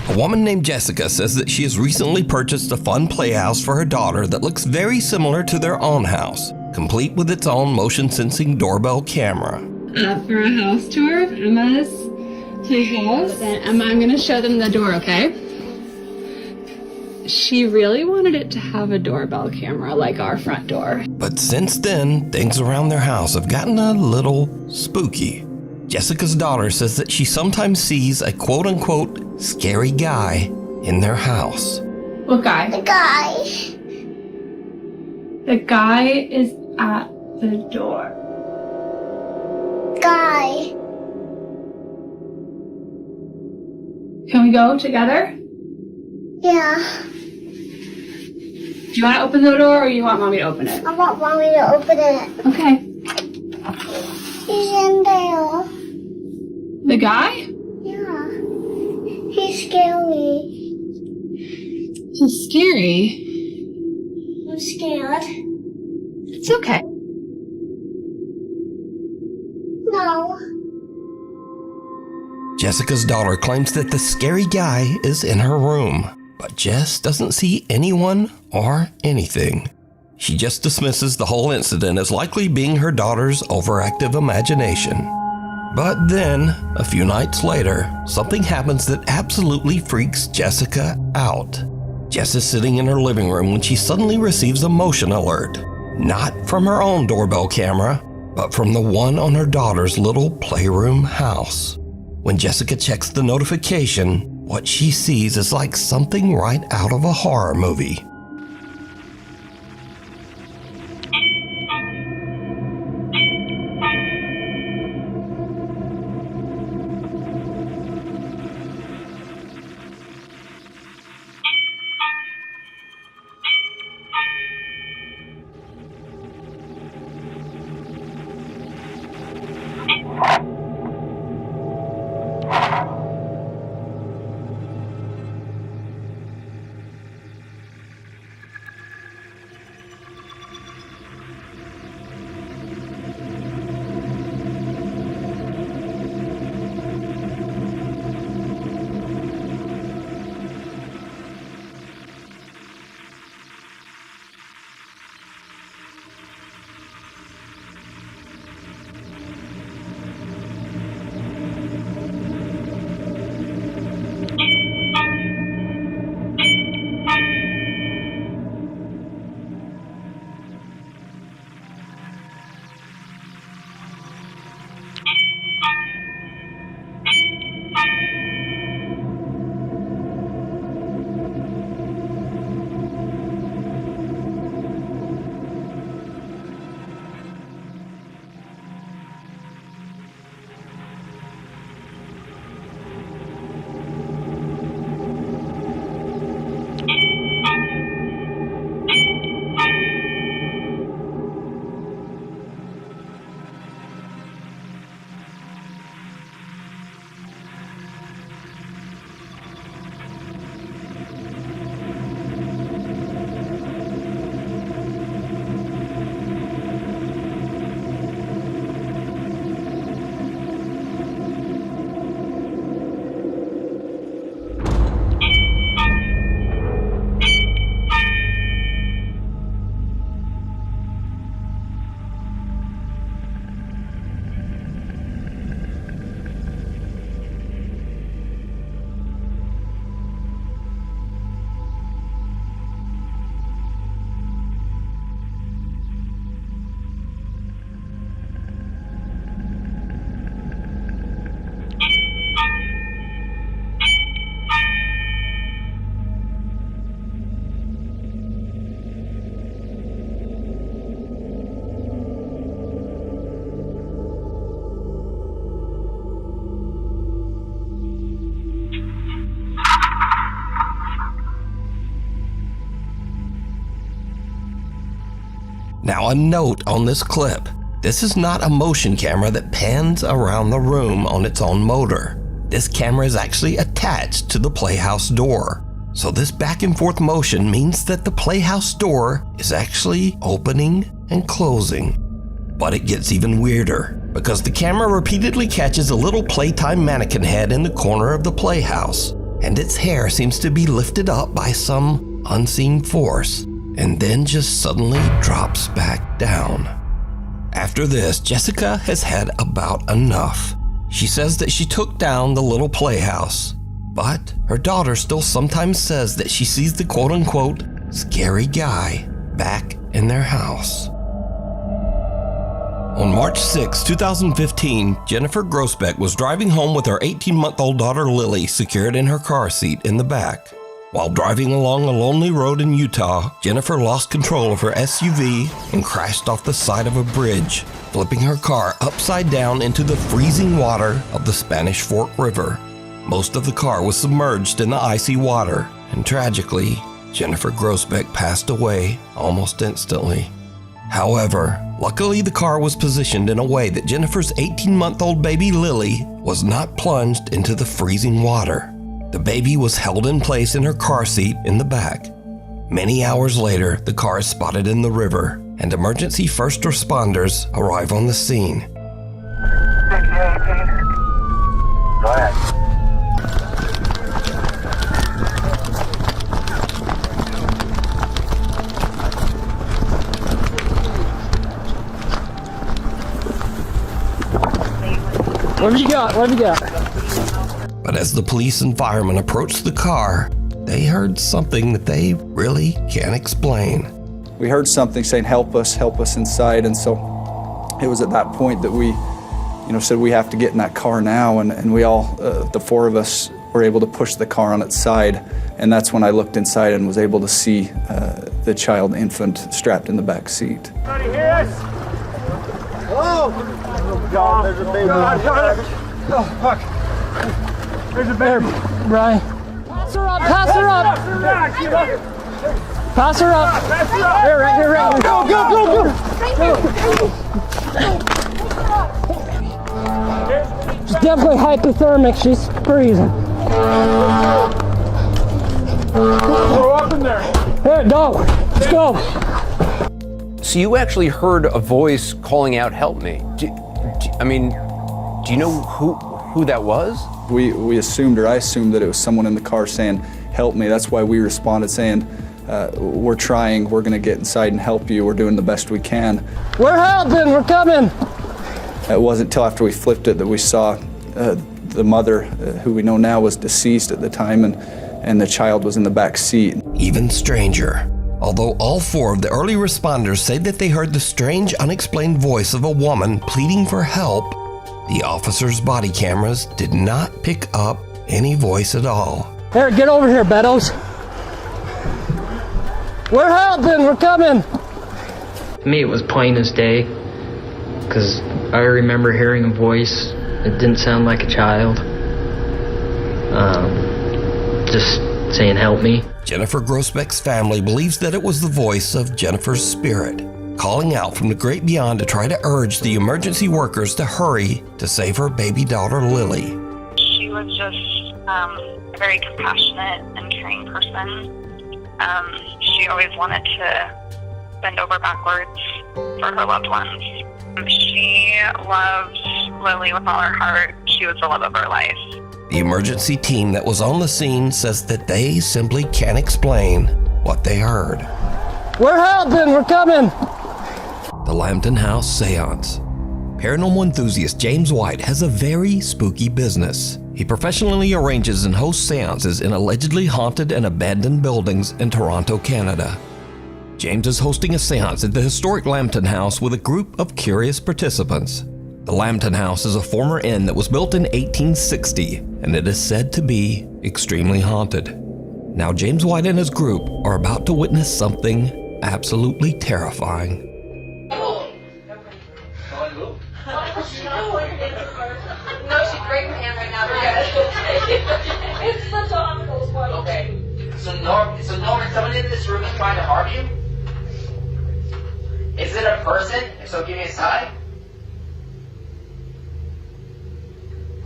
A woman named Jessica says that she has recently purchased a fun playhouse for her daughter that looks very similar to their own house, complete with its own motion-sensing doorbell camera. For a house tour of Emma's playhouse. Emma, I'm going to show them the door, okay? She really wanted it to have a doorbell camera like our front door. But since then, things around their house have gotten a little spooky. Jessica's daughter says that she sometimes sees a quote-unquote scary guy in their house. What guy? The guy. The guy is at the door. Guy. Can we go together? Yeah. Do you want to open the door or you want Mommy to open it? I want Mommy to open it. Okay. He's in there. The guy? Yeah. He's scary. He's scary. I'm scared. It's okay. No. Jessica's daughter claims that the scary guy is in her room, but Jess doesn't see anyone or anything. She just dismisses the whole incident as likely being her daughter's overactive imagination. But then, a few nights later, something happens that absolutely freaks Jessica out. Jess is sitting in her living room when she suddenly receives a motion alert. Not from her own doorbell camera, but from the one on her daughter's little playroom house. When Jessica checks the notification, what she sees is like something right out of a horror movie. Now, a note on this clip. This is not a motion camera that pans around the room on its own motor. This camera is actually attached to the playhouse door. So this back and forth motion means that the playhouse door is actually opening and closing. But it gets even weirder, because the camera repeatedly catches a little playtime mannequin head in the corner of the playhouse. and its hair seems to be lifted up by some unseen force, and then just suddenly drops back down. After this, Jessica has had about enough. She says that she took down the little playhouse, but her daughter still sometimes says that she sees the quote-unquote scary guy back in their house. On March 6, 2015, Jennifer Grossbeck was driving home with her 18-month-old daughter Lily secured in her car seat in the back. While driving along a lonely road in Utah, Jennifer lost control of her SUV and crashed off the side of a bridge, flipping her car upside down into the freezing water of the Spanish Fork River. Most of the car was submerged in the icy water, and tragically, Jennifer Grossbeck passed away almost instantly. However, luckily the car was positioned in a way that Jennifer's 18-month-old baby Lily was not plunged into the freezing water. The baby was held in place in her car seat in the back. Many hours later, the car is spotted in the river, and emergency first responders arrive on the scene. 6818. Go ahead. What have you got? What have you got? But as the police and firemen approached the car, they heard something that they really can't explain. We heard something saying, help us inside. And so it was at that point that we, said we have to get in that car now. And we all, the four of us, were able to push the car on its side. And that's when I looked inside and was able to see the child infant strapped in the back seat. Anybody hear us? Hello? God, there's a baby. God. Oh, fuck. There's a baby. Brian. Pass her up, pass her up. Pass her up. Here, right here, right here. Go. She's definitely hypothermic. She's freezing. Throw up in there. Here, go. Let's go. So you actually heard a voice calling out, help me. Do you know who that was? We assumed, or I assumed, that it was someone in the car saying, help me. That's why we responded saying, we're trying, we're gonna get inside and help you, we're doing the best we can. We're helping, we're coming. It wasn't until after we flipped it that we saw the mother, who we know now was deceased at the time, and the child was in the back seat. Even stranger. Although all four of the early responders say that they heard the strange, unexplained voice of a woman pleading for help, the officers' body cameras did not pick up any voice at all. Here, get over here, Beddoes. We're helping, we're coming. To me, it was plain as day, because I remember hearing a voice. It didn't sound like a child. Just saying, help me. Jennifer Grossbeck's family believes that it was the voice of Jennifer's spirit, calling out from the great beyond to try to urge the emergency workers to hurry to save her baby daughter Lily. She was just a very compassionate and caring person. She always wanted to bend over backwards for her loved ones. She loved Lily with all her heart. She was the love of her life. The emergency team that was on the scene says that they simply can't explain what they heard. We're helping, we're coming. The Lambton House Seance. Paranormal enthusiast James White has a very spooky business. He professionally arranges and hosts seances in allegedly haunted and abandoned buildings in Toronto, Canada. James is hosting a seance at the historic Lambton House with a group of curious participants. The Lambton House is a former inn that was built in 1860, and it is said to be extremely haunted. Now James White and his group are about to witness something absolutely terrifying. No, she's breaking my hand right now. It's such a hospital spot. Okay. So Norman, someone in this room is trying to harm you? Is it a person? If so, give me a sign.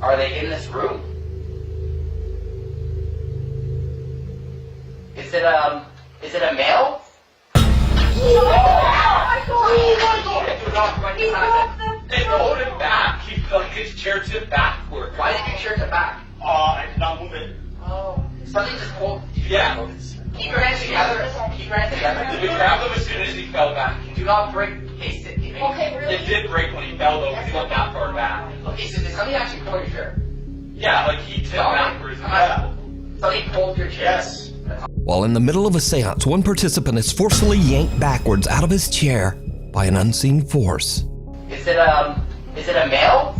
Are they in this room? Is it a male? Oh my God! They hold it back. His chair tipped backward. Why did your chair tip back? I did not move it. Oh. Something just pulled. Yeah. Keep your hands together. Keep your hands together. We grabbed him as soon as he fell back. Do not break. Okay, really? It did break when he fell though, because he went that far back. Okay, so did somebody actually pull your chair? Yeah, like he tipped backwards. Yeah. Somebody pulled your chair? Yes. While in the middle of a seance, one participant is forcefully yanked backwards out of his chair by an unseen force. Is it a male?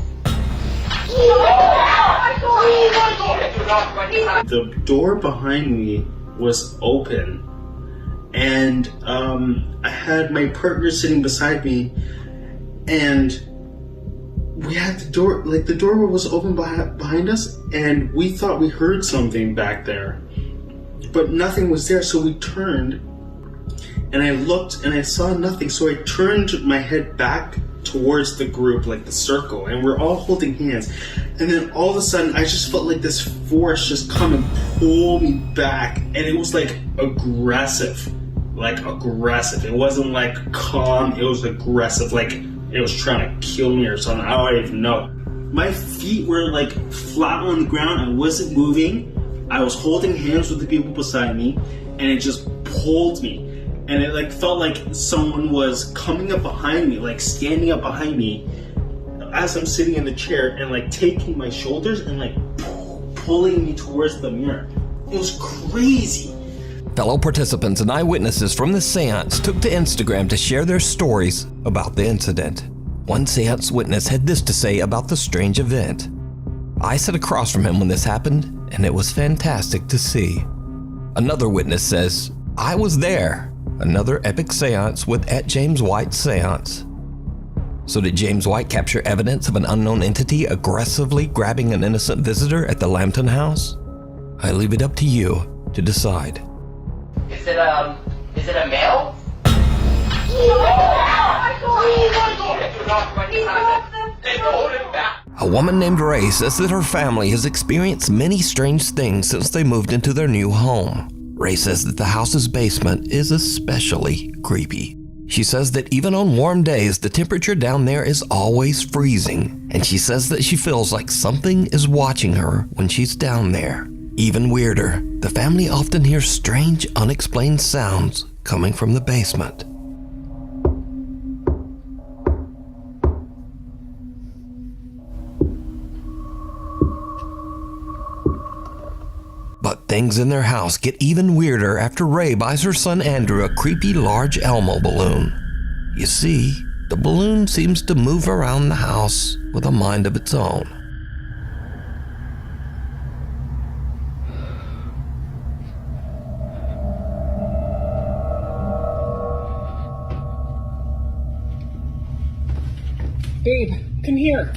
The door behind me was open, and I had my partner sitting beside me, and we had the door was open behind us, and we thought we heard something back there, but nothing was there. So we turned, and I looked, and I saw nothing. So I turned my head back towards the group, like the circle, and we're all holding hands. And then all of a sudden, I just felt like this force just come and pull me back, and it was like aggressive. It wasn't like calm, it was aggressive, like it was trying to kill me or something. I don't even know. My feet were like flat on the ground. I wasn't moving. I was holding hands with the people beside me, and it just pulled me. And it like felt like someone was coming up behind me, like standing up behind me as I'm sitting in the chair, and like taking my shoulders and like pulling me towards the mirror. It was crazy. Fellow participants and eyewitnesses from the seance took to Instagram to share their stories about the incident. One seance witness had this to say about the strange event. I sat across from him when this happened, and it was fantastic to see. Another witness says, I was there. Another epic seance with @James White seance. So did James White capture evidence of an unknown entity aggressively grabbing an innocent visitor at the Lambton house? I leave it up to you to decide. Is it a male? A woman named Ray says that her family has experienced many strange things since they moved into their new home. Ray says that the house's basement is especially creepy. She says that even on warm days, the temperature down there is always freezing, and she says that she feels like something is watching her when she's down there. Even weirder, the family often hears strange, unexplained sounds coming from the basement. But things in their house get even weirder after Ray buys her son Andrew a creepy large Elmo balloon. You see, the balloon seems to move around the house with a mind of its own. Babe, come here.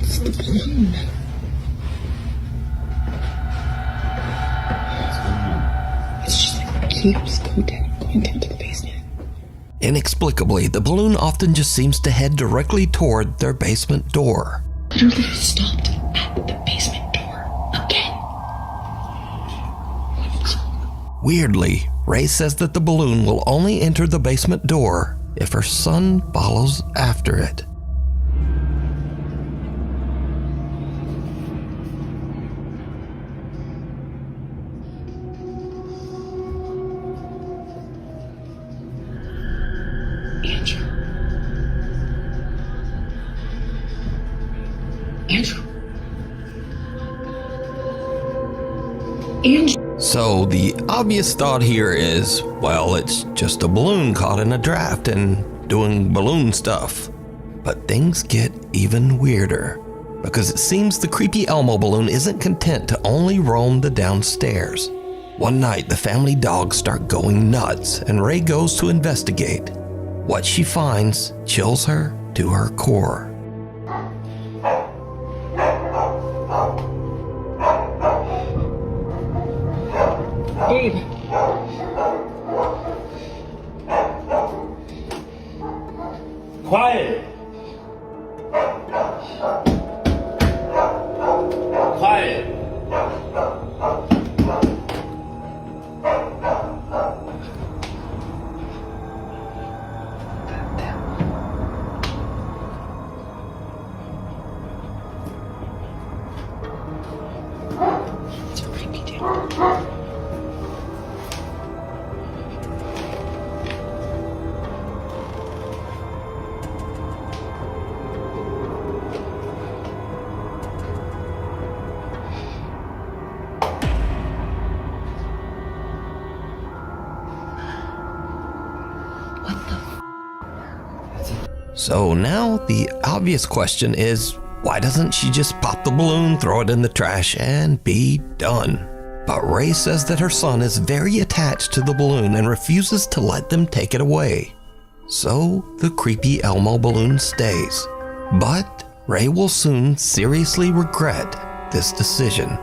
It's the balloon. It's just like keeps going down to the basement. Inexplicably, the balloon often just seems to head directly toward their basement door. Literally stopped at the basement door again. Weirdly, Ray says that the balloon will only enter the basement door if her son follows after it. Andrew. So the obvious thought here is, well, it's just a balloon caught in a draft and doing balloon stuff. But things get even weirder, because it seems the creepy Elmo balloon isn't content to only roam the downstairs. One night, the family dogs start going nuts, and Ray goes to investigate. What she finds chills her to her core. Babe. Quiet. Quiet. So now the obvious question is, why doesn't she just pop the balloon, throw it in the trash, and be done? But Ray says that her son is very attached to the balloon and refuses to let them take it away. So the creepy Elmo balloon stays. But Ray will soon seriously regret this decision.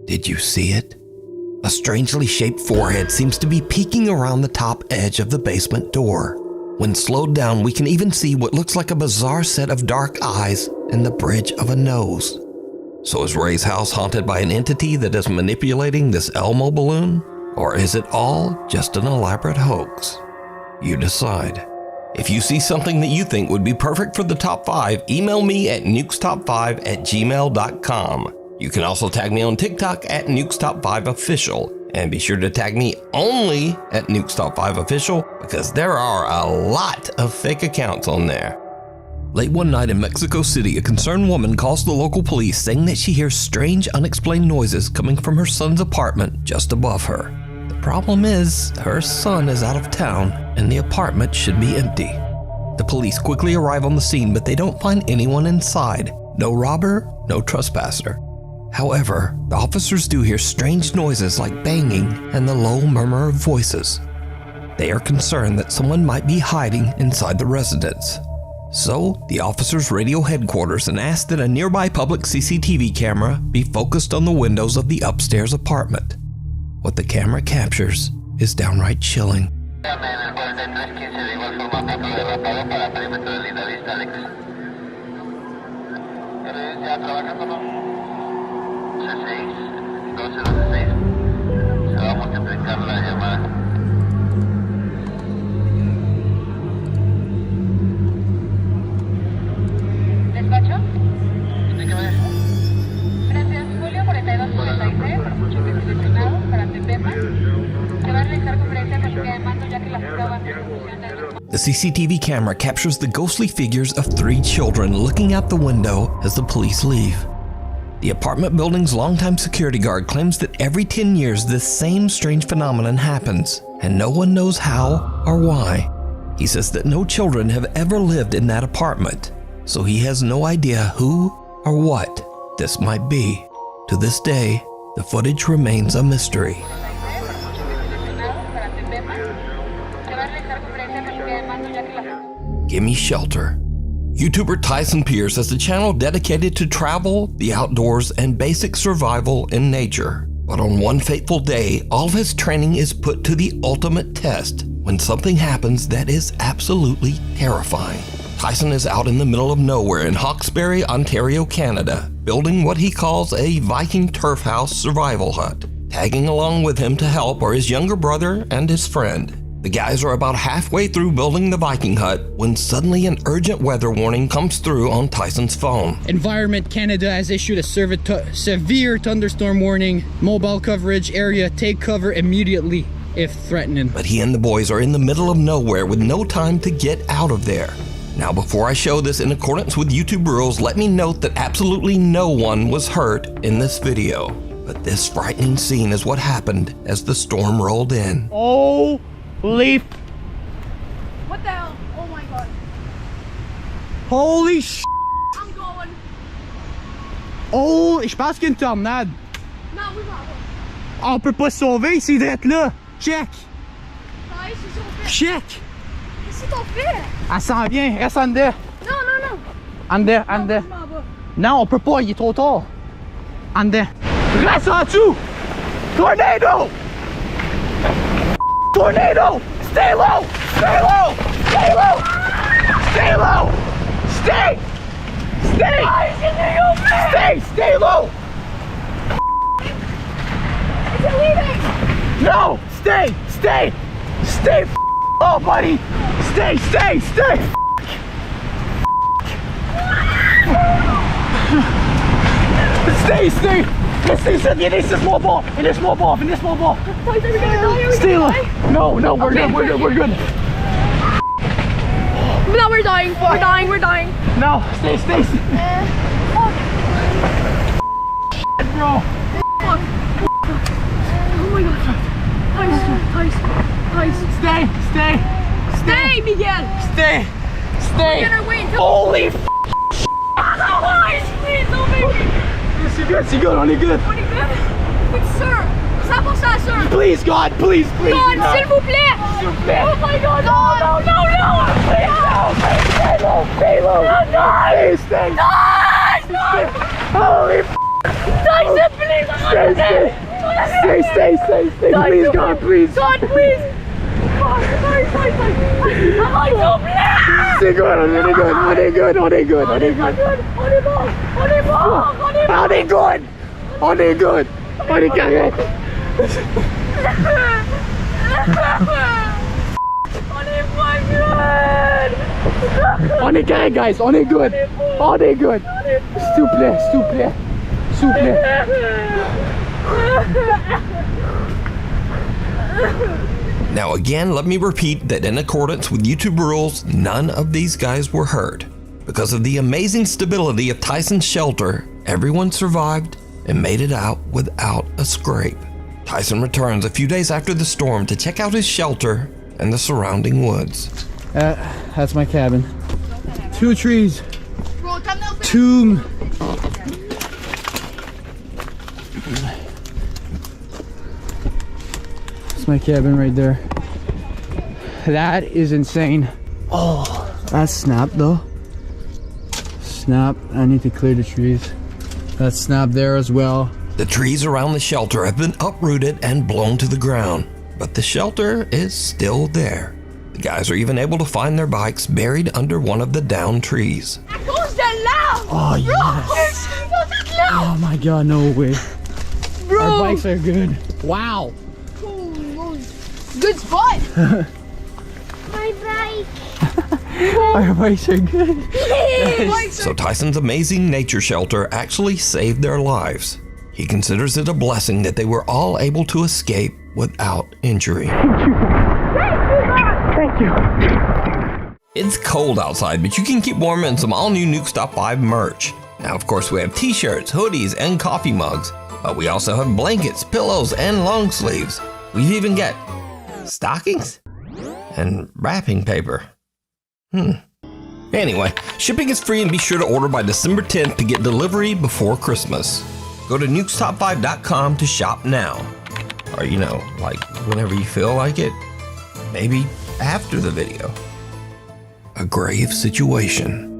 Did you see it? A strangely shaped forehead seems to be peeking around the top edge of the basement door. When slowed down, we can even see what looks like a bizarre set of dark eyes and the bridge of a nose. So is Ray's house haunted by an entity that is manipulating this Elmo balloon? Or is it all just an elaborate hoax? You decide. If you see something that you think would be perfect for the top 5, email me at nukestop5@gmail.com. You can also tag me on TikTok at nukestop5official, and be sure to tag me only at nukestop5official because there are a lot of fake accounts on there. Late one night in Mexico City, a concerned woman calls the local police saying that she hears strange, unexplained noises coming from her son's apartment just above her. The problem is, her son is out of town and the apartment should be empty. The police quickly arrive on the scene, but they don't find anyone inside. No robber, no trespasser. However, the officers do hear strange noises like banging and the low murmur of voices. They are concerned that someone might be hiding inside the residence. So, the officers radio headquarters and ask that a nearby public CCTV camera be focused on the windows of the upstairs apartment. What the camera captures is downright chilling. ¿Despacho? Gracias, Julio 4246, seleccionado para Tepepa. Se va a realizar conferencia con de mando ya que las pruebas de ejecución del grupo. The CCTV camera captures the ghostly figures of 3 children looking out the window as the police leave. The apartment building's longtime security guard claims that every 10 years this same strange phenomenon happens, and no one knows how or why. He says that no children have ever lived in that apartment, so he has no idea who or what this might be. To this day, the footage remains a mystery. Gimme shelter. YouTuber Tyson Pierce has a channel dedicated to travel, the outdoors, and basic survival in nature. But on one fateful day, all of his training is put to the ultimate test when something happens that is absolutely terrifying. Tyson is out in the middle of nowhere in Hawkesbury, Ontario, Canada, building what he calls a Viking turf house survival hut. Tagging along with him to help are his younger brother and his friend. The guys are about halfway through building the Viking hut when suddenly an urgent weather warning comes through on Tyson's phone. Environment Canada has issued a severe thunderstorm warning. Mobile coverage area, take cover immediately if threatening. But he and the boys are in the middle of nowhere with no time to get out of there. Now, before I show this in accordance with YouTube rules, let me note that absolutely no one was hurt in this video. But this frightening scene is what happened as the storm rolled in. Oh! Holy What the hell? Oh my god. Holy sh! I'm going. Oh, je pense qu'il y a une tornade. Non, oui, non. Oh, on peut pas se sauver, c'est d'être là. Check. Ouais, c'est sûr, on fait. Check. Qu'est-ce qu'on fait? Elle s'en vient, reste en dedans. Non, non, non. En dedans, en dedans. Je m'en vais. Non, on peut pas, il est trop tard. En dedans. Reste en dessous. Tornado. Tornado. Stay low. Stay low. Stay low. Stay low. Stay. Stay. Stay. Stay low. Is it leaving? No. Stay. Stay. Stay. Oh, buddy. Stay. Stay. Stay. Stay. Stay. Stay. This is more ball. In this more ball. In this more ball. Boys, are we gonna die? Stay low. No. No. We're good. We're good. We're good. No, we're dying. We're dying. We're dying. No. Stay. Stay. Fuck. Bro. Fuck. Oh my god. Tice. Stay. Stay. Stay, Miguel. Stay. Stay. We're gonna wait until. Holy f***. No, guys, please, don't make me. C'est good. On est good. On est good? It's sir. 100% sir. Please, God. Please. Please. God, s'il vous plaît. S'il vous plaît. Oh my god. No. Please, no. Stay low. Stay low. No. Stay. No. Holy f***. Tyson, please. Stay. Please, God, please. God, please. Sorry. I'm like so black. C'est good. On est good. On est bon. On est correct. On est correct, guys. On est good. S'il vous plaît. Now again, let me repeat that in accordance with YouTube rules, none of these guys were hurt. Because of the amazing stability of Tyson's shelter, everyone survived and made it out without a scrape. Tyson returns a few days after the storm to check out his shelter and the surrounding woods. That's my cabin. 2 trees. 2. That's my cabin right there. That is insane. Oh, that's snap though. Snap. I need to clear the trees. That's snap there as well. The trees around the shelter have been uprooted and blown to the ground, but the shelter is still there. The guys are even able to find their bikes buried under one of the downed trees. Oh, yes. Oh my god, no way. Bro. Our bikes are good. Wow. Good spot. My bike. Our bikes are good. So Tyson's amazing nature shelter actually saved their lives. He considers it a blessing that they were all able to escape without injury. Thank you. It's cold outside, but you can keep warm in some all-new Nuke Stop 5 merch. Now, of course, we have t-shirts, hoodies, and coffee mugs, but we also have blankets, pillows, and long sleeves. We've even got stockings and wrapping paper. Anyway, shipping is free and be sure to order by December 10th to get delivery before Christmas. Go to nukestop5.com to shop now. Or, like whenever you feel like it. Maybe after the video. A grave situation.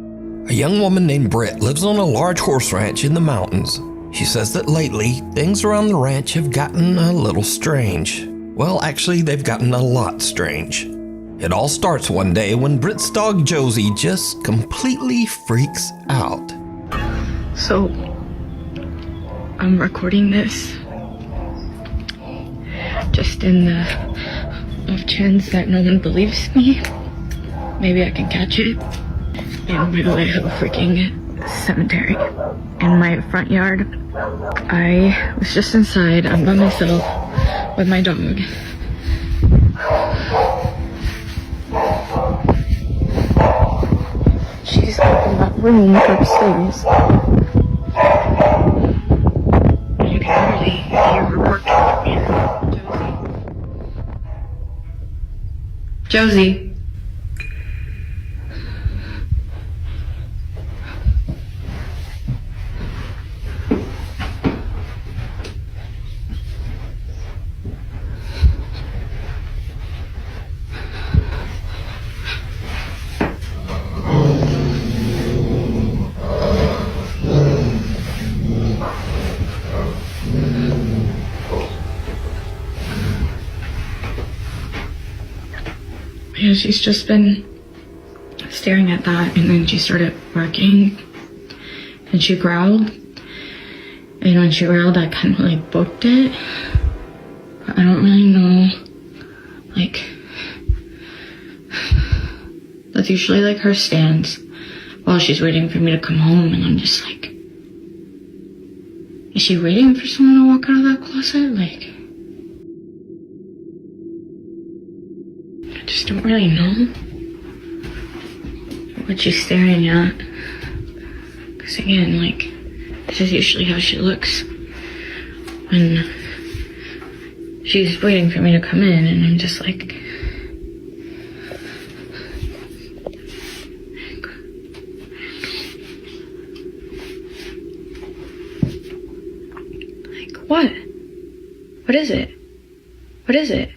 A young woman named Britt lives on a large horse ranch in the mountains. She says that lately, things around the ranch have gotten a little strange. Well, actually, they've gotten a lot strange. It all starts one day when Britt's dog Josie just completely freaks out. So, I'm recording this just in the off chance that no one believes me. Maybe I can catch it in real life of a freaking cemetery. In my front yard, I was just inside. I'm by myself with my dog. She's up in that room upstairs. You can really hear her working from here. Josie. Yeah, she's just been staring at that, and then she started barking, and she growled. And when she growled, I kind of like booked it. But I don't really know, like, that's usually like her stance while she's waiting for me to come home, and I'm just like, is she waiting for someone to walk out of that closet? Like, I just don't really know what she's staring at. Because again, like, this is usually how she looks when she's waiting for me to come in, and I'm just like, what? What is it? What is it?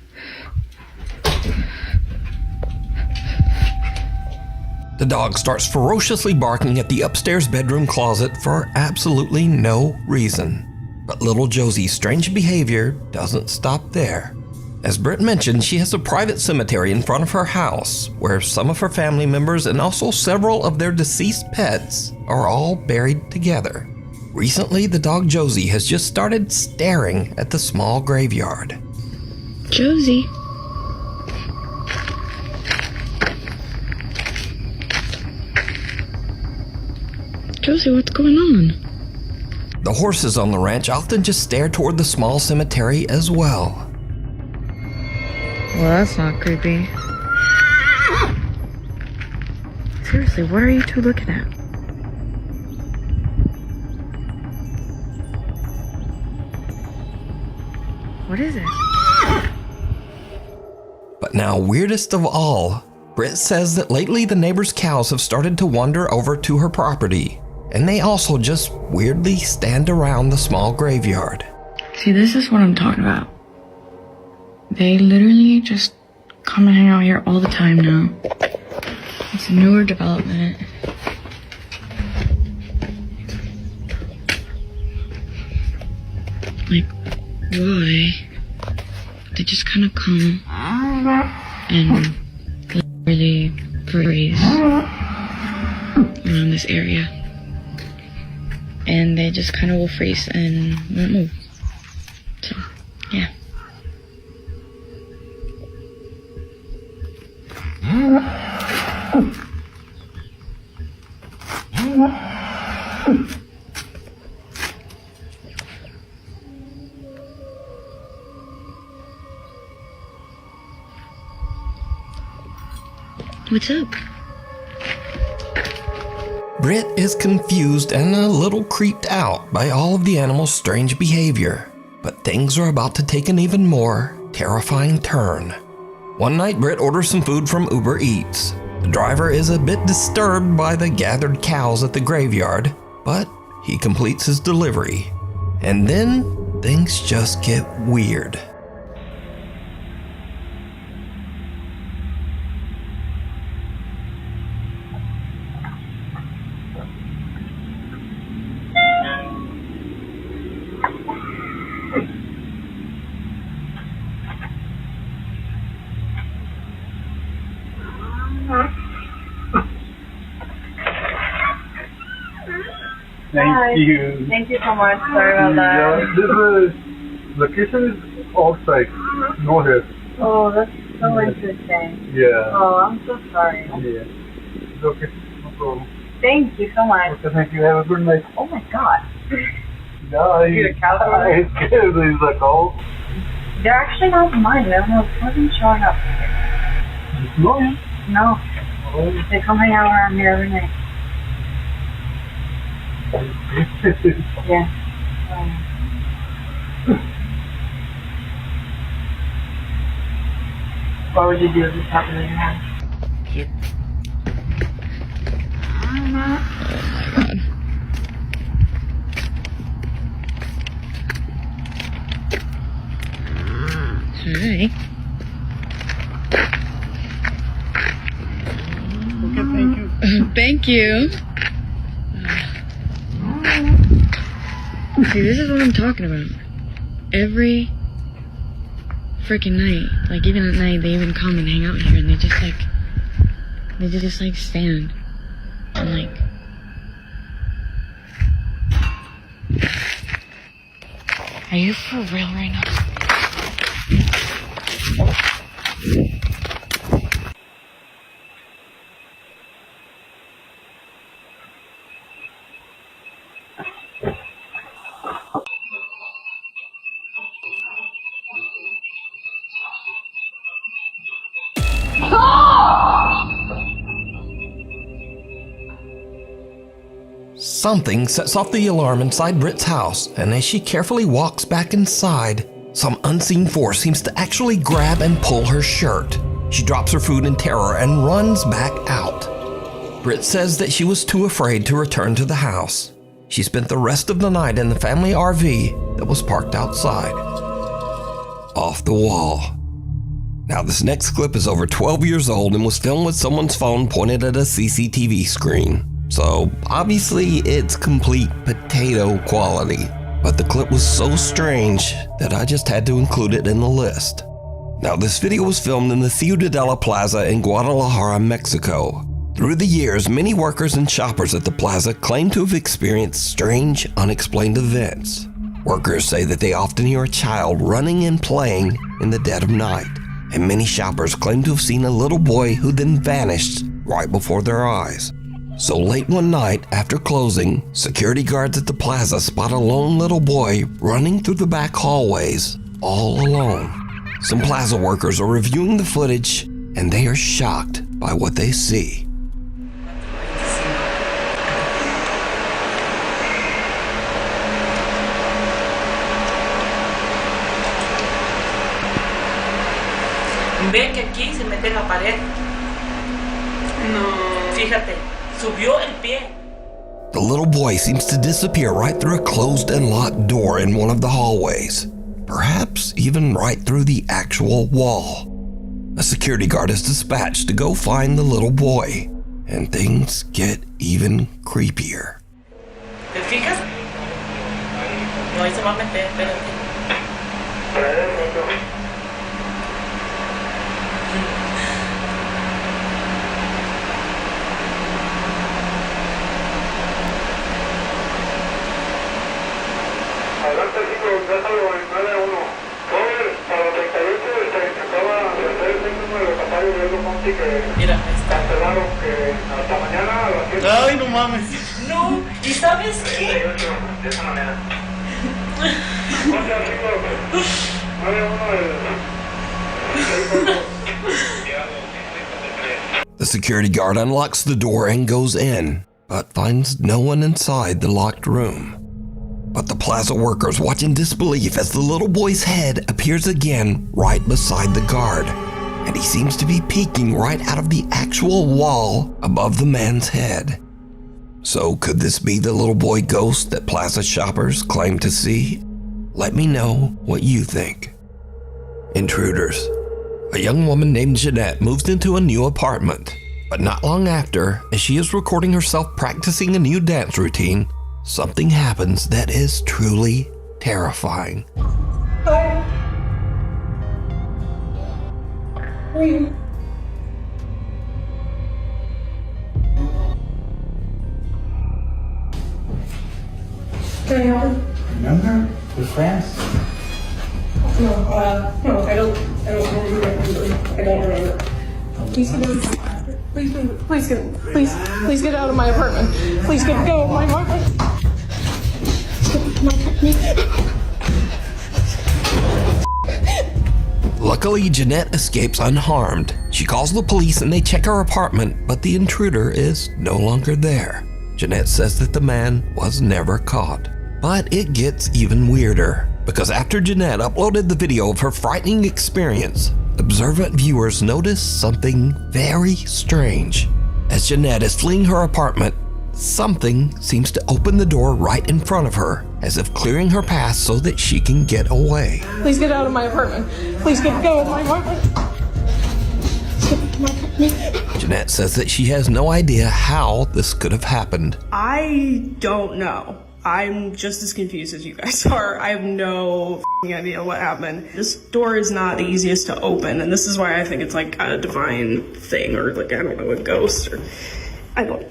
The dog starts ferociously barking at the upstairs bedroom closet for absolutely no reason. But little Josie's strange behavior doesn't stop there. As Britt mentioned, she has a private cemetery in front of her house where some of her family members and also several of their deceased pets are all buried together. Recently, the dog Josie has just started staring at the small graveyard. Josie. Josie, what's going on? The horses on the ranch often just stare toward the small cemetery as well. Well, that's not creepy. Seriously, what are you two looking at? What is it? But now, weirdest of all, Britt says that lately the neighbors' cows have started to wander over to her property, and they also just weirdly stand around the small graveyard. See, this is what I'm talking about. They literally just come and hang out here all the time now. It's a newer development. Like, why? They just kind of come and literally freeze around this area. And they just kind of will freeze and won't move. So, yeah. What's up? Britt is confused and a little creeped out by all of the animals' strange behavior, but things are about to take an even more terrifying turn. One night, Britt orders some food from Uber Eats. The driver is a bit disturbed by the gathered cows at the graveyard, but he completes his delivery. And then things just get weird. Thank you. Thank you so much. Sorry about that. This location is outside, no here. Oh, that's so interesting. Yeah. Oh, I'm so sorry. Yeah. It's okay. No problem. Thank you so much. Okay, thank you. Have a good night. Oh my god. Yeah, You a cow? I'm scared. There's a cow. They're actually not mine. They wasn't showing up here. No. No. Oh. They come hang out around here every night. Yeah. What would you do if this happened in your house? Oh my god. Hi. Okay, thank you. Thank you. See, this is what I'm talking about. Every freaking night. Like, even at night, they even come and hang out here, and they just stand and like. Are you for real right now? Something sets off the alarm inside Britt's house, and as she carefully walks back inside, some unseen force seems to actually grab and pull her shirt. She drops her food in terror and runs back out. Britt says that she was too afraid to return to the house. She spent the rest of the night in the family RV that was parked outside. Off the wall. Now, this next clip is over 12 years old and was filmed with someone's phone pointed at a CCTV screen. So, obviously, it's complete potato quality. But the clip was so strange that I just had to include it in the list. Now, this video was filmed in the Ciudadela Plaza in Guadalajara, Mexico. Through the years, many workers and shoppers at the plaza claim to have experienced strange, unexplained events. Workers say that they often hear a child running and playing in the dead of night. And many shoppers claim to have seen a little boy who then vanished right before their eyes. So late one night, after closing, security guards at the plaza spot a lone little boy running through the back hallways, all alone. Some plaza workers are reviewing the footage, and they are shocked by what they see. Ve que aquí se mete en la pared. No. Fíjate. Subió el pie. The little boy seems to disappear right through a closed and locked door in one of the hallways, perhaps even right through the actual wall. A security guard is dispatched to go find the little boy, and things get even creepier. ¿Te fijas? No, ahí se va a meter, espérate. Adelante, chicos, déjalo en 9-1. Joven, para los 38 intentaba hacer el número de papá y luego Monty que cancelaron que hasta mañana a las 7. Ay, no mames. No, ¿y sabes qué? 38, de esa manera. O sea, chicos, 9-1 The security guard unlocks the door and goes in, but finds no one inside the locked room. But the plaza workers watch in disbelief as the little boy's head appears again right beside the guard, and he seems to be peeking right out of the actual wall above the man's head. So could this be the little boy ghost that plaza shoppers claim to see? Let me know what you think. Intruders. A young woman named Jeanette moves into a new apartment, but not long after, as she is recording herself practicing a new dance routine, something happens that is truly terrifying. Can I help you? Remember? We're friends. No, I don't remember. I don't remember. Please get out. Please get out of my apartment. Please get out of my apartment. Luckily, Jeanette escapes unharmed. She calls the police and they check her apartment, but the intruder is no longer there. Jeanette says that the man was never caught. But it gets even weirder, because after Jeanette uploaded the video of her frightening experience, observant viewers notice something very strange. As Jeanette is fleeing her apartment, something seems to open the door right in front of her, as if clearing her path so that she can get away. Please get out of my apartment. Please get out of my apartment. Jeanette says that she has no idea how this could have happened. I don't know. I'm just as confused as you guys are. I have no f***ing idea what happened. This door is not the easiest to open, and this is why I think it's like a divine thing, or like, I don't know, a ghost, or I don't.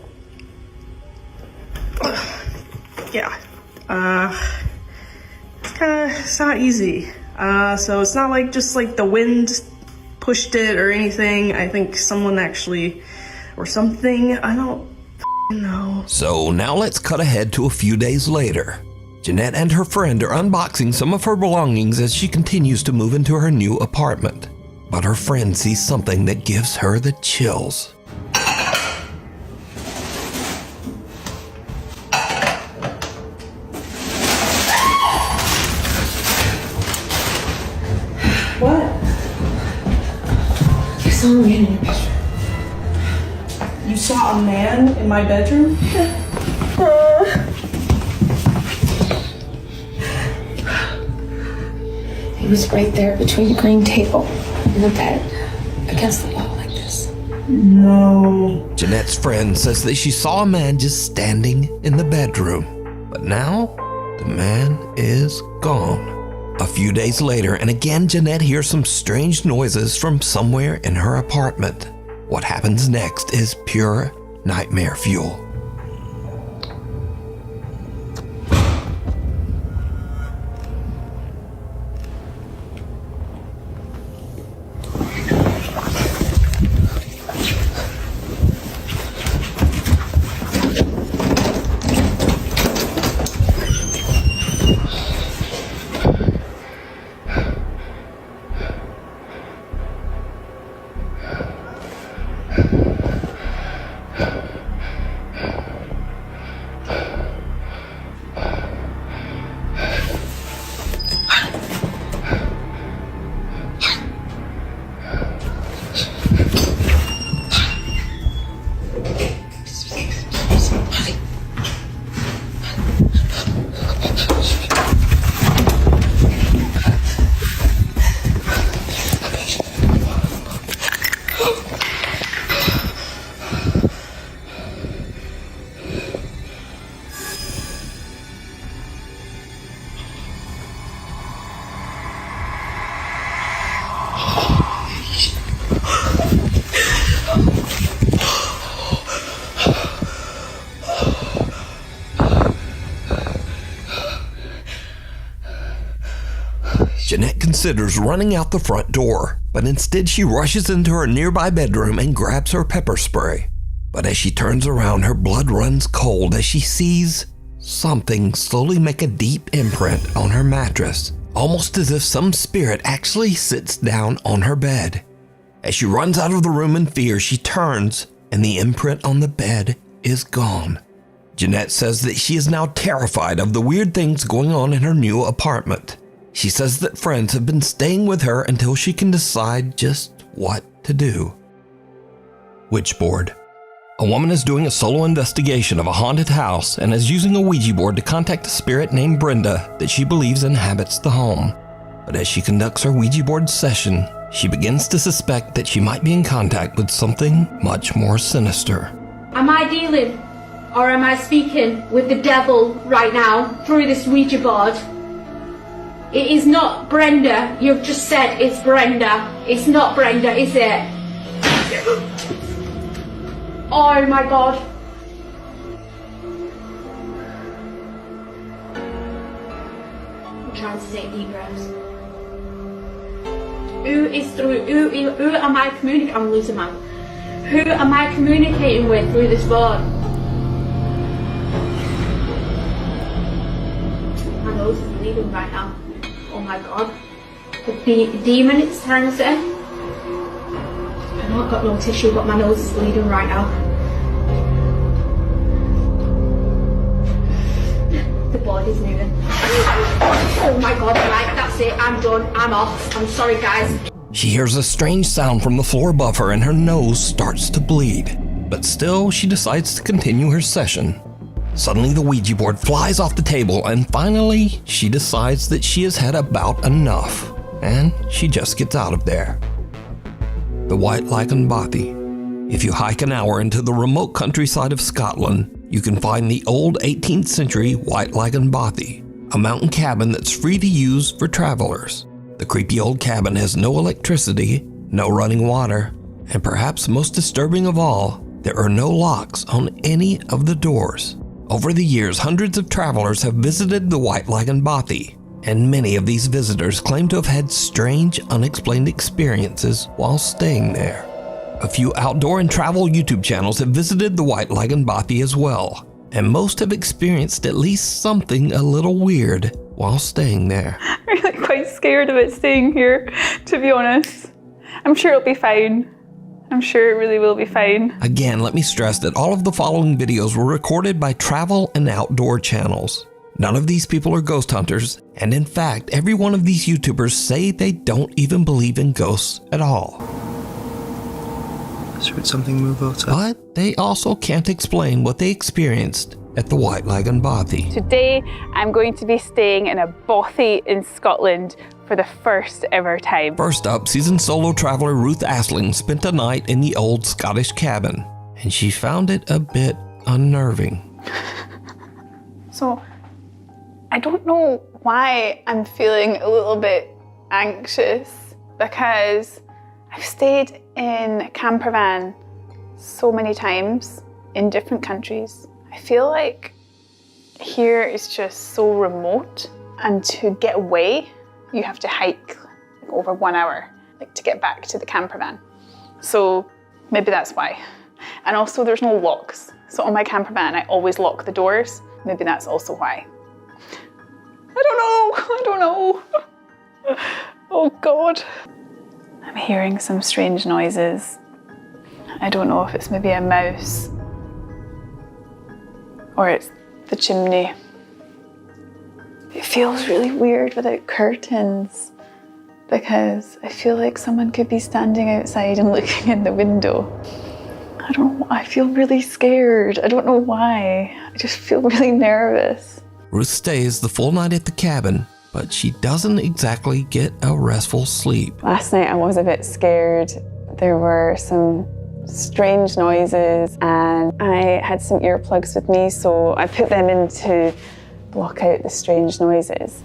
Yeah. It's not easy. So it's not like just like the wind pushed it or anything. I think someone actually, or something, I don't know. So now let's cut ahead to a few days later. Jeanette and her friend are unboxing some of her belongings as she continues to move into her new apartment. But her friend sees something that gives her the chills. What? I saw a man in your bedroom. You saw a man in my bedroom? He was right there between the green table and the bed, against the wall like this. No. Jeanette's friend says that she saw a man just standing in the bedroom. But now, the man is gone. A few days later, and again Jeanette hears some strange noises from somewhere in her apartment. What happens next is pure nightmare fuel. Jeanette considers running out the front door, but instead she rushes into her nearby bedroom and grabs her pepper spray. But as she turns around, her blood runs cold as she sees something slowly make a deep imprint on her mattress, almost as if some spirit actually sits down on her bed. As she runs out of the room in fear, she turns, and the imprint on the bed is gone. Jeanette says that she is now terrified of the weird things going on in her new apartment. She says that friends have been staying with her until she can decide just what to do. Witchboard. A woman is doing a solo investigation of a haunted house and is using a Ouija board to contact a spirit named Brenda that she believes inhabits the home. But as she conducts her Ouija board session, she begins to suspect that she might be in contact with something much more sinister. Am I dealing, or am I speaking with the devil right now through this Ouija board? It is not Brenda. You've just said it's Brenda. It's not Brenda, is it? Oh my God. I'm trying to take deep breaths. Who am I communicating? I'm losing my. Who am I communicating with through this board? My nose is bleeding right now. Oh my God. The demon it's trying to say. I know I've got no tissue, but my nose is bleeding right now. The body's moving. Oh my God, right, that's it. I'm done. I'm off. I'm sorry, guys. She hears a strange sound from the floor above her and her nose starts to bleed. But still, she decides to continue her session. Suddenly, the Ouija board flies off the table, and finally, she decides that she has had about enough, and she just gets out of there. The White Lichen Bothy. If you hike an hour into the remote countryside of Scotland, you can find the old 18th century White Lagan Bothy, a mountain cabin that's free to use for travelers. The creepy old cabin has no electricity, no running water, and perhaps most disturbing of all, there are no locks on any of the doors. Over the years, hundreds of travelers have visited the White Lagan Bothy, and many of these visitors claim to have had strange, unexplained experiences while staying there. A few outdoor and travel YouTube channels have visited the White Lagan Bothy as well, and most have experienced at least something a little weird while staying there. I'm really quite scared of it staying here, to be honest. I'm sure it'll be fine. I'm sure it really will be fine. Again, let me stress that all of the following videos were recorded by travel and outdoor channels. None of these people are ghost hunters, and in fact, every one of these YouTubers say they don't even believe in ghosts at all. Should something move outside? But they also can't explain what they experienced at the White Lagan Bothy. Today, I'm going to be staying in a bothy in Scotland for the first ever time. First up, seasoned solo traveler Ruth Asling spent a night in the old Scottish cabin, and she found it a bit unnerving. So, I don't know why I'm feeling a little bit anxious, because I've stayed in a camper van so many times in different countries. I feel like here is just so remote, and to get away, you have to hike over 1 hour, like to get back to the camper van. So maybe that's why. And also there's no locks. So on my camper van, I always lock the doors. Maybe that's also why. I don't know. Oh God. I'm hearing some strange noises. I don't know if it's maybe a mouse or it's the chimney. It feels really weird without curtains because I feel like someone could be standing outside and looking in the window. I don't know, I feel really scared. I don't know why. I just feel really nervous. Ruth stays the full night at the cabin, but she doesn't exactly get a restful sleep. Last night I was a bit scared. There were some strange noises and I had some earplugs with me, so I put them in to block out the strange noises.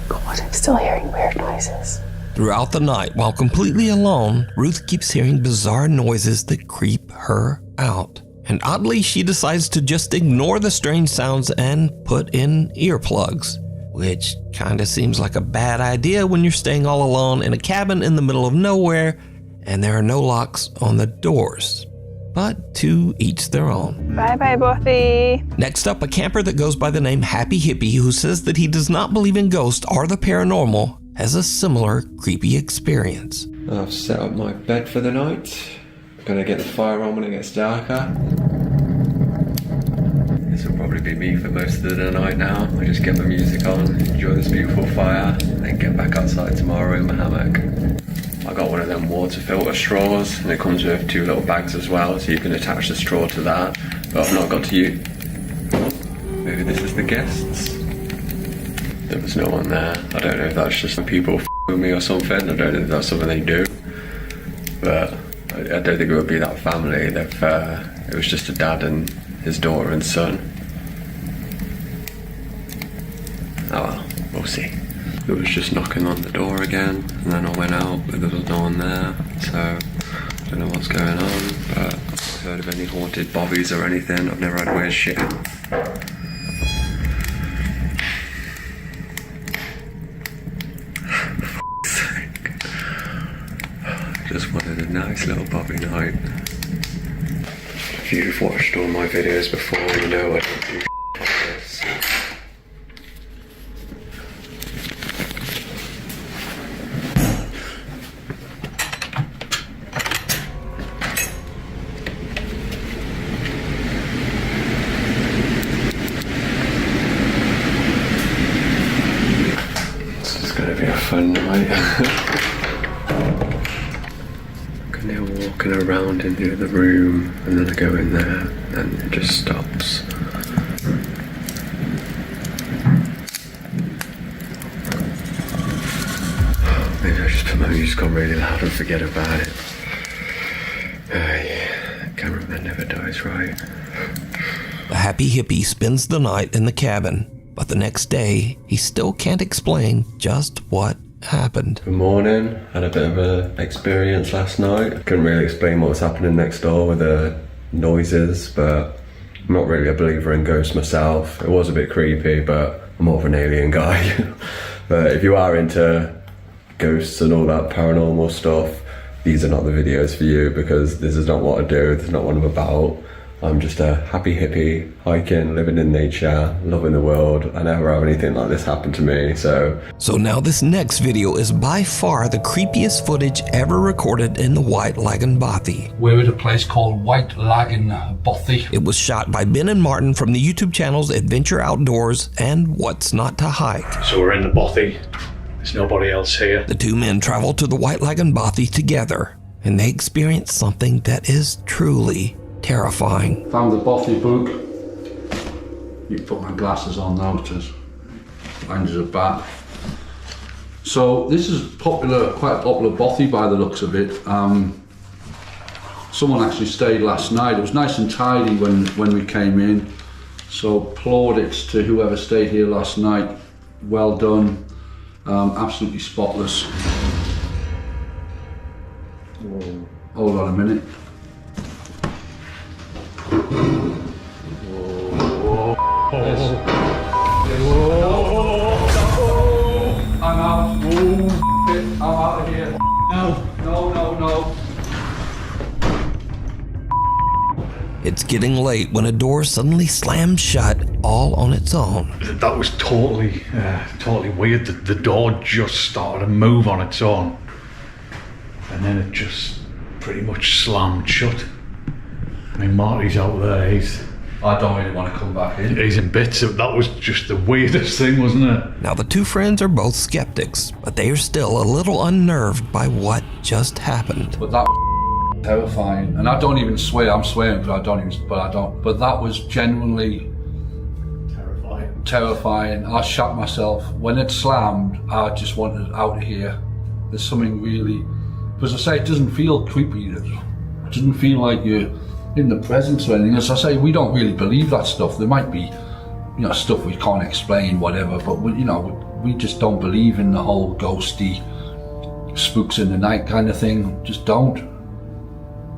God, I'm still hearing weird noises. Throughout the night, while completely alone, Ruth keeps hearing bizarre noises that creep her out. And oddly, she decides to just ignore the strange sounds and put in earplugs, which kinda seems like a bad idea when you're staying all alone in a cabin in the middle of nowhere and there are no locks on the doors. But to each their own. Bye-bye, Bothy. Next up, a camper that goes by the name Happy Hippie, who says that he does not believe in ghosts or the paranormal, has a similar creepy experience. I've set up my bed for the night. I'm gonna get the fire on when it gets darker. This will probably be me for most of the night now. I just get my music on, enjoy this beautiful fire, then get back outside tomorrow in my hammock. I got one of them water filter straws, and it comes with 2 little bags as well, so you can attach the straw to that. But I've not got to use. Maybe this is the guests. There was no one there. I don't know if that's just people with me or something. I don't know if that's something they do. But I don't think it would be that family. It was just a dad and his daughter and son. Oh well, we'll see. It was just knocking on the door again, and then I went out, but there was no one there, so I don't know what's going on, but I've heard of any haunted bobbies or anything. I've never had weird shit. Just wanted a nice little bobby night. If you've watched all my videos before, you know I don't do like this. This is gonna be a fun night. Walking around into the room, and then I go in there and it just stops. Maybe I just put my music on really loud and forget about it. place right. The happy hippie spends the night in the cabin, but the next day, he still can't explain just what happened. Good morning. Had a bit of an experience last night. I couldn't really explain what was happening next door with the noises, but I'm not really a believer in ghosts myself. It was a bit creepy, but I'm more of an alien guy. But if you are into ghosts and all that paranormal stuff, these are not the videos for you, because this is not what I do. This is not what I'm about. I'm just a happy hippie, hiking, living in nature, loving the world. I never have anything like this happen to me, so now this next video is by far the creepiest footage ever recorded in the White Lagoon Bothy. We're at a place called White Lagoon Bothy. It was shot by Ben and Martin from the YouTube channels Adventure Outdoors and What's Not to Hike. So we're in the Bothy. There's nobody else here. The two men traveled to the White Lagoon Bothy together, and they experienced something that is truly terrifying. Found the Bothy book. You can put my glasses on now, because mine is a bat. So this is popular, quite a popular Bothy by the looks of it. Someone actually stayed last night. It was nice and tidy when we came in. So plaudits to whoever stayed here last night. Well done. Absolutely spotless. Whoa. Hold on a minute. I'm out. I'm out of here. No. It's getting late when a door suddenly slams shut all on its own. That was totally weird. The door just started to move on its own, and then it just pretty much slammed shut. I mean, Marty's out there. I don't really want to come back in. He's in bits. That was just the weirdest thing, wasn't it? Now the two friends are both skeptics, but they are still a little unnerved by what just happened. But that was terrifying, and I don't even swear. I'm swearing, but I don't. But that was genuinely terrifying. I shot myself when it slammed. I just wanted out of here. There's something really, because I say it doesn't feel creepy. It doesn't feel like you're in the presence or anything. As I say, we don't really believe that stuff. There might be, stuff we can't explain, whatever, but we just don't believe in the whole ghosty, spooks in the night kind of thing. Just don't.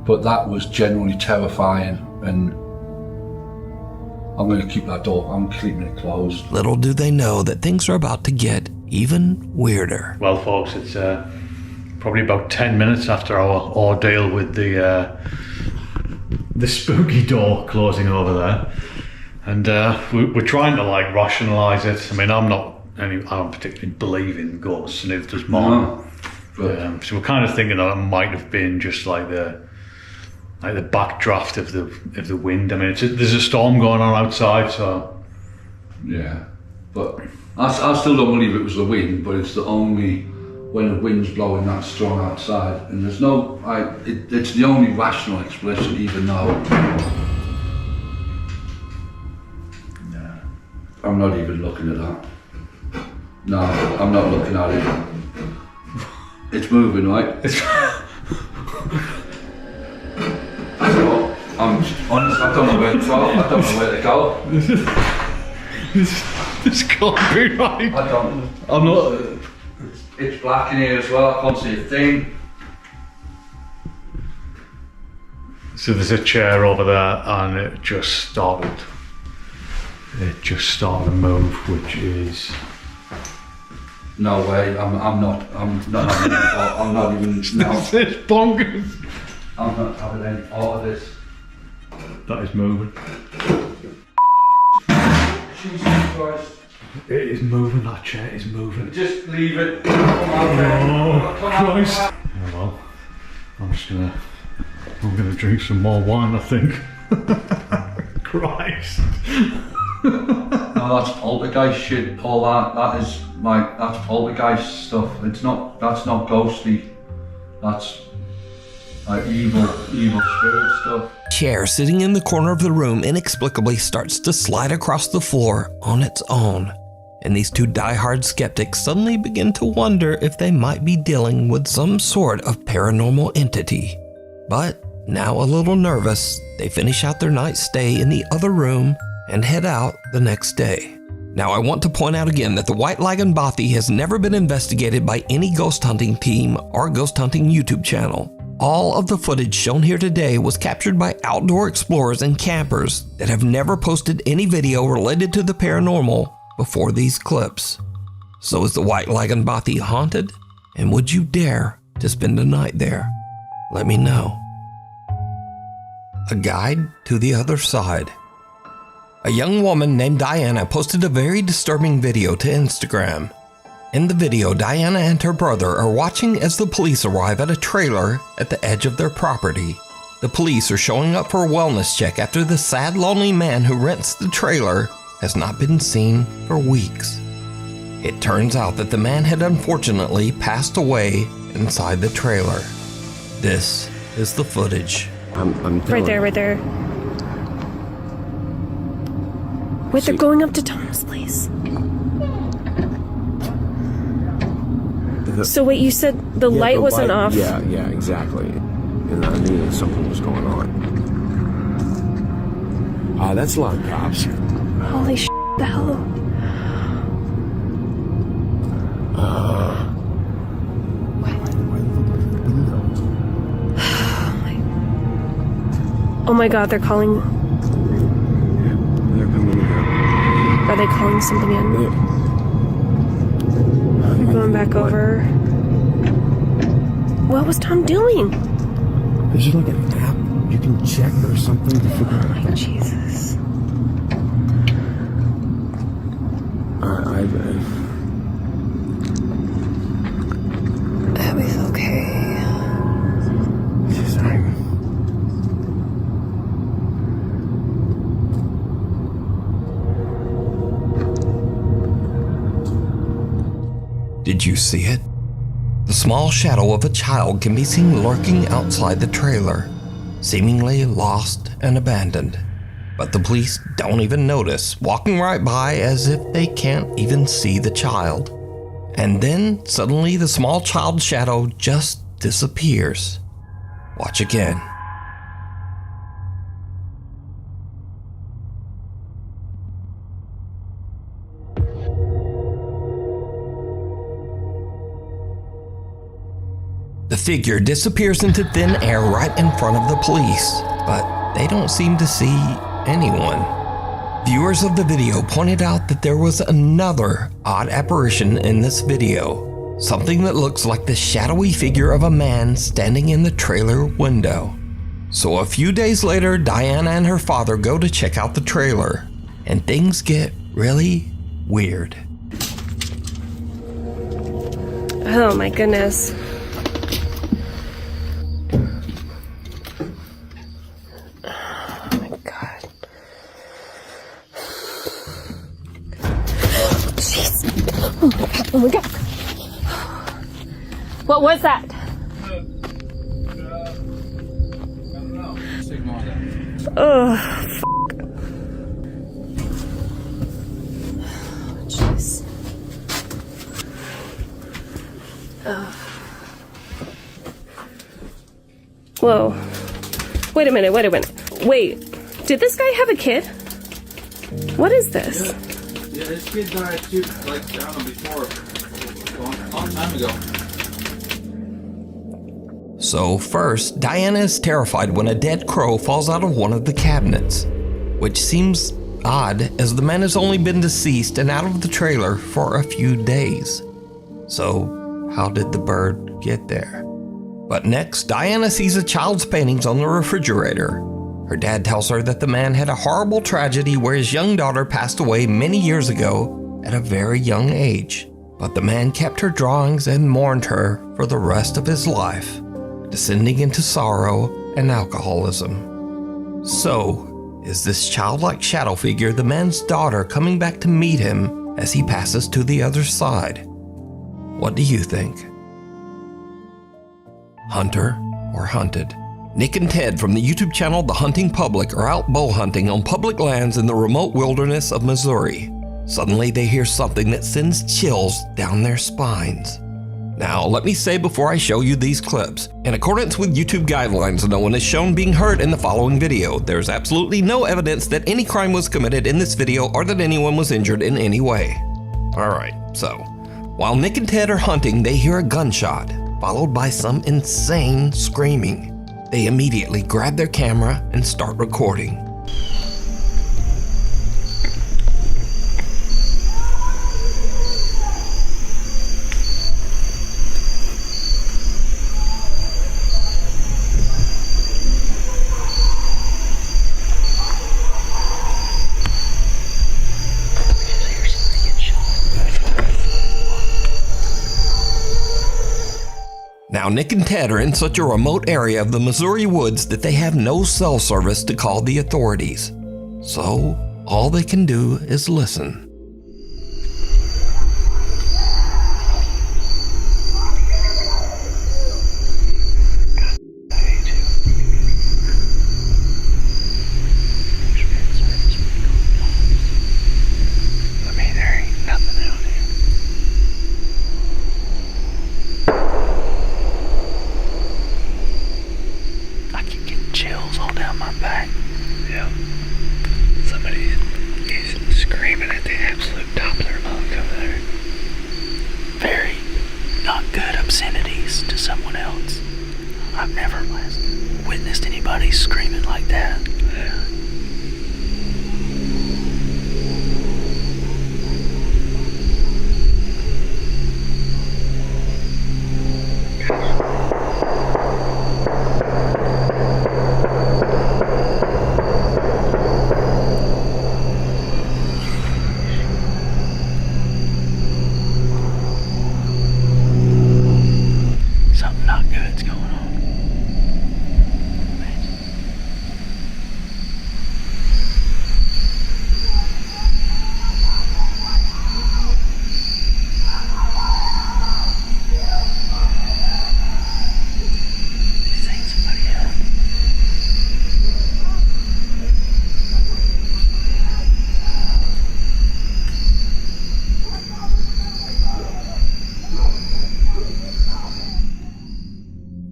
But that was genuinely terrifying, and I'm going to keep that door. I'm keeping it closed. Little do they know that things are about to get even weirder. Well, folks, it's probably about 10 minutes after our ordeal with the spooky door closing over there, and we're trying to rationalise it. I mean, I don't particularly believe in ghosts, and neither does Martin. No. So we're kind of thinking that it might have been just like the backdraft of the wind. I mean, there's a storm going on outside, so yeah. But I still don't believe it was the wind, but it's the only when the wind's blowing that strong outside, and there's no, it's the only rational explanation, even though I'm not even looking at that. No, I'm not looking at it. It's moving, right? I'm honest, I don't know where to go. I don't know where to go. This can't be right. I'm not. It's black in here as well. I can't see a thing. So there's a chair over there, and it just started to move, which is no way. I'm not even. No. This is bonkers. I'm not having any part of this. That is moving. Jesus Christ. It is moving, that chair is moving. Just leave it. Come on, Christ. Oh, well, I'm gonna drink some more wine, I think. Christ. No, that's poltergeist shit, Paul. That's poltergeist stuff. That's not ghostly. That's evil spirit stuff. Chair sitting in the corner of the room inexplicably starts to slide across the floor on its own. And these two diehard skeptics suddenly begin to wonder if they might be dealing with some sort of paranormal entity. But Now a little nervous, they finish out their night stay in the other room and head out the next day. Now I want to point out again that the White Lagan Bothy has never been investigated by any ghost hunting team or ghost hunting YouTube channel. All of the footage shown here today was captured by outdoor explorers and campers that have never posted any video related to the paranormal before these clips. So is the White Lagan Bothy haunted? And would you dare to spend a night there? Let me know. A guide to the other side. A young woman named Diana posted a very disturbing video to Instagram. In the video, Diana and her brother are watching as the police arrive at a trailer at the edge of their property. The police are showing up for a wellness check after the sad, lonely man who rents the trailer has not been seen for weeks. It turns out that the man had unfortunately passed away inside the trailer. This is the footage. Right there. Wait, they're going up to Thomas' place. So wait, you said the light wasn't off? Yeah, exactly. And I knew that something was going on. That's a lot of cops. Holy shit, the hell? Oh my god, they're calling. They're coming in. Are they calling something in? They're going back over. What was Tom doing? Is there like an app you can check or something to figure out? Oh my Jesus. Abby's okay. She's Did you see it? The small shadow of a child can be seen lurking outside the trailer, seemingly lost and abandoned. But the police don't even notice, walking right by as if they can't even see the child. And then suddenly the small child's shadow just disappears. Watch again. The figure disappears into thin air right in front of the police, but they don't seem to see anyone. Viewers of the video pointed out that there was another odd apparition in this video, something that looks like the shadowy figure of a man standing in the trailer window. So a few days later, Diana and her father go to check out the trailer, and things get really weird. Oh my goodness. Oh my god. What was that? Oh, fuck. Jeez. Whoa. Wait a minute. Wait, did this guy have a kid? What is this? Yeah, this kid died too, like down before, a long time ago. So first, Diana is terrified when a dead crow falls out of one of the cabinets, which seems odd as the man has only been deceased and out of the trailer for a few days. So how did the bird get there? But next, Diana sees a child's paintings on the refrigerator. Her dad tells her that the man had a horrible tragedy where his young daughter passed away many years ago at a very young age. But the man kept her drawings and mourned her for the rest of his life, descending into sorrow and alcoholism. So, is this childlike shadow figure the man's daughter coming back to meet him as he passes to the other side? What do you think? Hunter or hunted? Nick and Ted from the YouTube channel The Hunting Public are out bow hunting on public lands in the remote wilderness of Missouri. Suddenly they hear something that sends chills down their spines. Now, let me say before I show you these clips, in accordance with YouTube guidelines, no one is shown being hurt in the following video. There's absolutely no evidence that any crime was committed in this video or that anyone was injured in any way. Alright, so, while Nick and Ted are hunting, they hear a gunshot, followed by some insane screaming. They immediately grab their camera and start recording. Now, Nick and Ted are in such a remote area of the Missouri woods that they have no cell service to call the authorities. So, all they can do is listen. Chills all down my back. Yeah. Somebody is screaming at the absolute top of their lungs over there. Very not good obscenities to someone else. I've never witnessed anybody screaming like that. Yeah.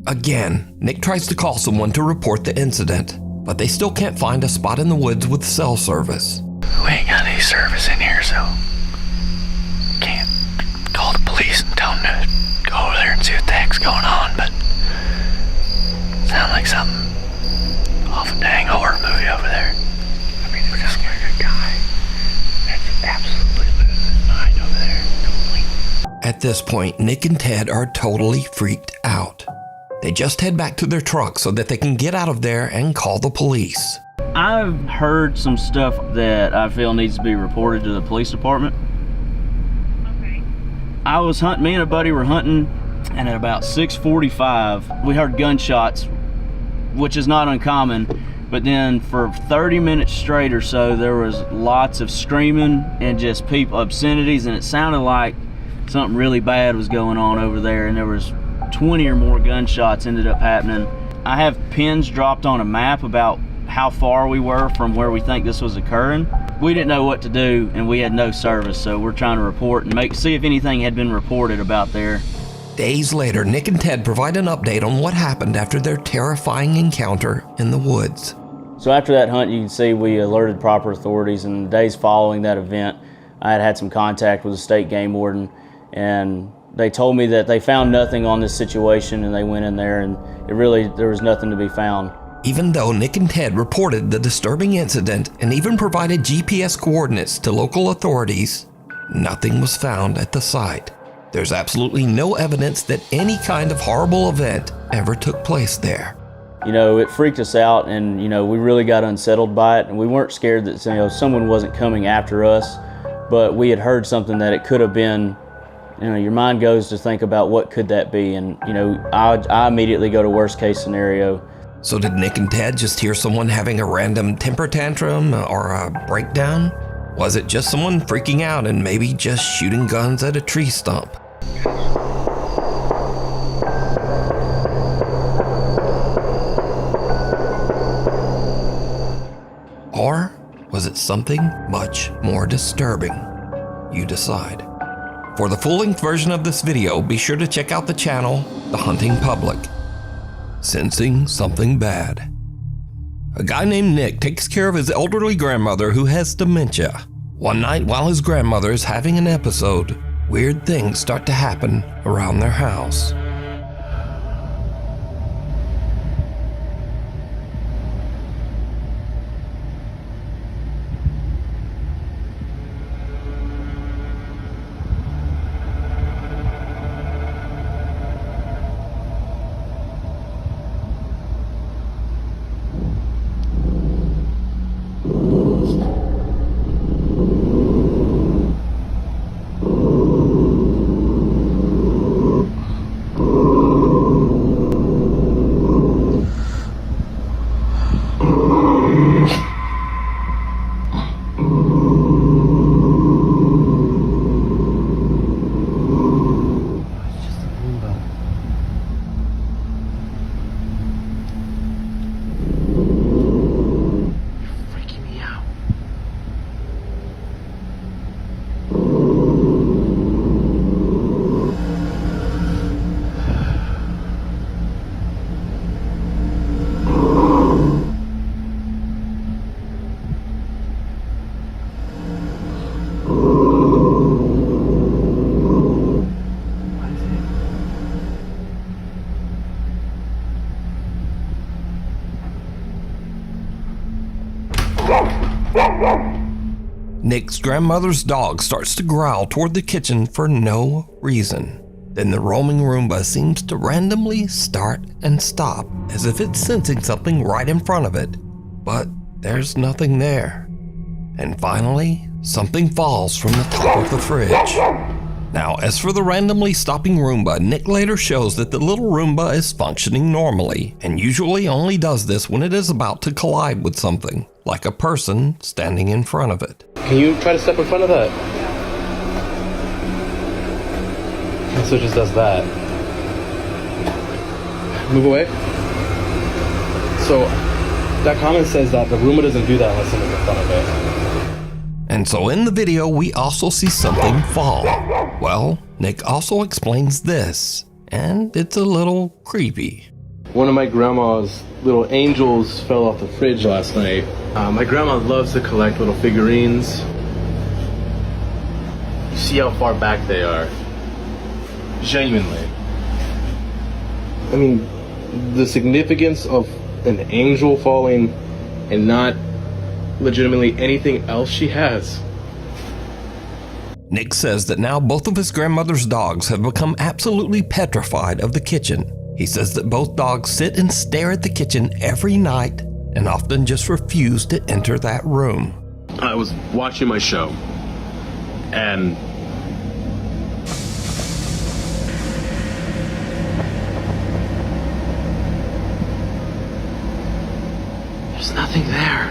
Again, Nick tries to call someone to report the incident, but they still can't find a spot in the woods with cell service. We ain't got any service in here, so can't call the police and tell them to go over there and see what the heck's going on, but sound like something off a dang horror movie over there. I mean, it's just like a guy that's absolutely losing his mind over there. Completely. At this point, Nick and Ted are totally freaked out. They just head back to their truck so that they can get out of there and call the police. I've heard some stuff that I feel needs to be reported to the police department. Okay. I was hunting, me and a buddy were hunting, and at about 6:45, we heard gunshots, which is not uncommon, but then for 30 minutes straight or so, there was lots of screaming and just people, obscenities, and it sounded like something really bad was going on over there, and there was 20 or more gunshots ended up happening. I have pins dropped on a map about how far we were from where we think this was occurring. We didn't know what to do and we had no service, so we're trying to report and see if anything had been reported about there. Days later, Nick and Ted provide an update on what happened after their terrifying encounter in the woods. So after that hunt, you can see we alerted proper authorities, and the days following that event, I had some contact with the state game warden, and they told me that they found nothing on this situation, and they went in there and there was nothing to be found. Even though Nick and Ted reported the disturbing incident and even provided GPS coordinates to local authorities, nothing was found at the site. There's absolutely no evidence that any kind of horrible event ever took place there. You know, it freaked us out, and we really got unsettled by it, and we weren't scared that someone wasn't coming after us, but we had heard something that it could have been. Your mind goes to think about what could that be, and I immediately go to worst case scenario. So did Nick and Ted just hear someone having a random temper tantrum or a breakdown? Was it just someone freaking out and maybe just shooting guns at a tree stump? Or was it something much more disturbing? You decide. For the full-length version of this video, be sure to check out the channel, The Hunting Public. Sensing something bad. A guy named Nick takes care of his elderly grandmother who has dementia. One night while his grandmother is having an episode, weird things start to happen around their house. Nick's grandmother's dog starts to growl toward the kitchen for no reason. Then the roaming Roomba seems to randomly start and stop, as if it's sensing something right in front of it. But there's nothing there. And finally, something falls from the top of the fridge. Now, as for the randomly stopping Roomba, Nick later shows that the little Roomba is functioning normally, and usually only does this when it is about to collide with something, like a person standing in front of it. Can you try to step in front of that? And so it just does that. Move away. So that comment says that the Roomba doesn't do that unless someone's in front of it. And so in the video, we also see something fall. Well, Nick also explains this, and it's a little creepy. One of my grandma's little angels fell off the fridge last night. My grandma loves to collect little figurines. You see how far back they are. Genuinely. I mean, the significance of an angel falling and not legitimately anything else she has. Nick says that now both of his grandmother's dogs have become absolutely petrified of the kitchen. He says that both dogs sit and stare at the kitchen every night and often just refuse to enter that room. I was watching my show and there's nothing there.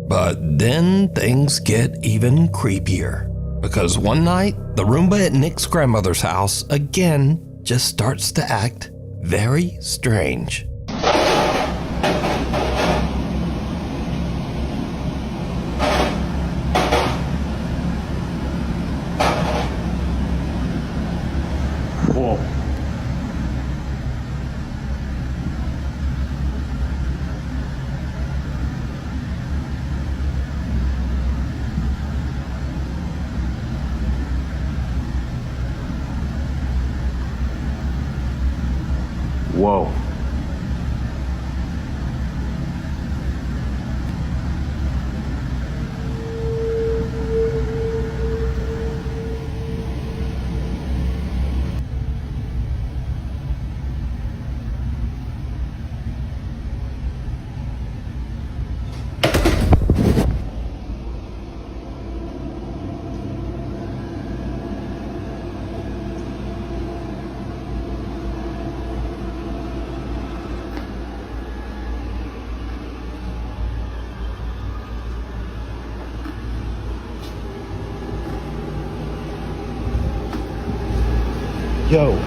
But then things get even creepier. Because one night, the Roomba at Nick's grandmother's house again just starts to act very strange. Whoa. Whoa. Yo.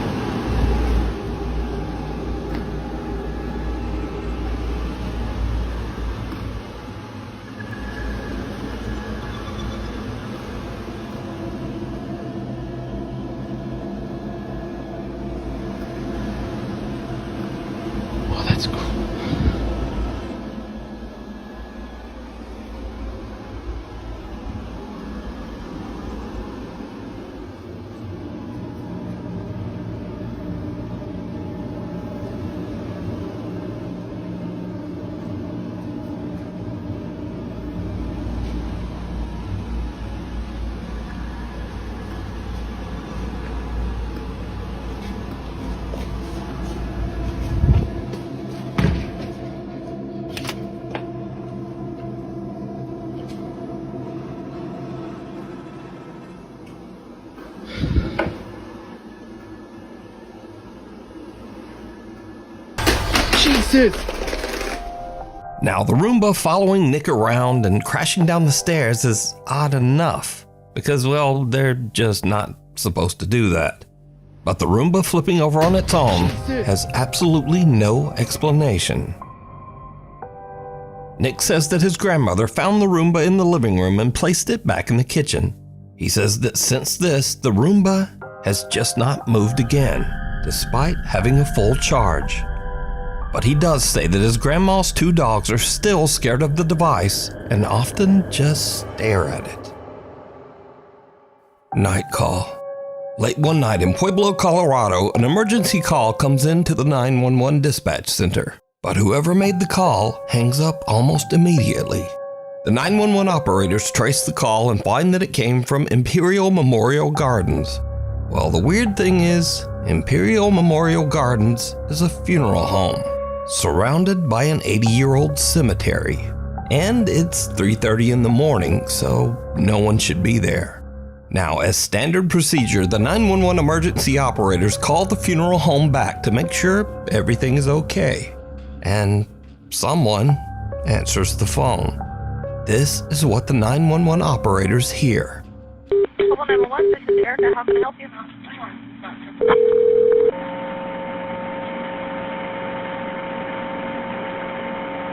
it! Now, the Roomba following Nick around and crashing down the stairs is odd enough, because, well, they're just not supposed to do that. But the Roomba flipping over on its own has absolutely no explanation. Nick says that his grandmother found the Roomba in the living room and placed it back in the kitchen. He says that since this, the Roomba has just not moved again, despite having a full charge. But he does say that his grandma's 2 dogs are still scared of the device and often just stare at it. Night call. Late one night in Pueblo, Colorado, an emergency call comes into the 911 dispatch center. But whoever made the call hangs up almost immediately. The 911 operators trace the call and find that it came from Imperial Memorial Gardens. Well, the weird thing is, Imperial Memorial Gardens is a funeral home, surrounded by an 80-year-old cemetery. And it's 3:30 in the morning, so no one should be there. Now, as standard procedure, the 911 emergency operators call the funeral home back to make sure everything is okay. And someone answers the phone. This is what the 911 operators hear. 911, this is Erica. How can I help you?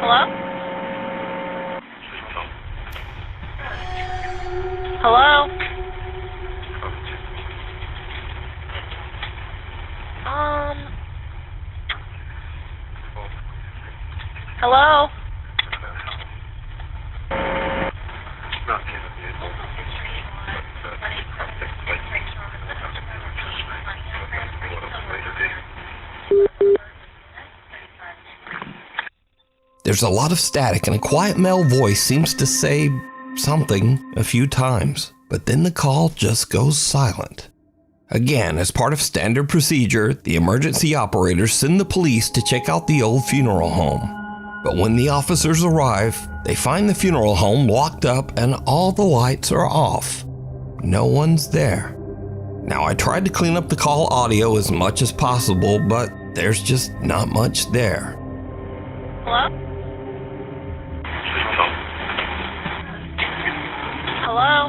Hello? Hello? Hello? There's a lot of static and a quiet male voice seems to say something a few times, but then the call just goes silent. Again, as part of standard procedure, the emergency operators send the police to check out the old funeral home. But when the officers arrive, they find the funeral home locked up and all the lights are off. No one's there. Now, I tried to clean up the call audio as much as possible, but there's just not much there. Hello? Hello?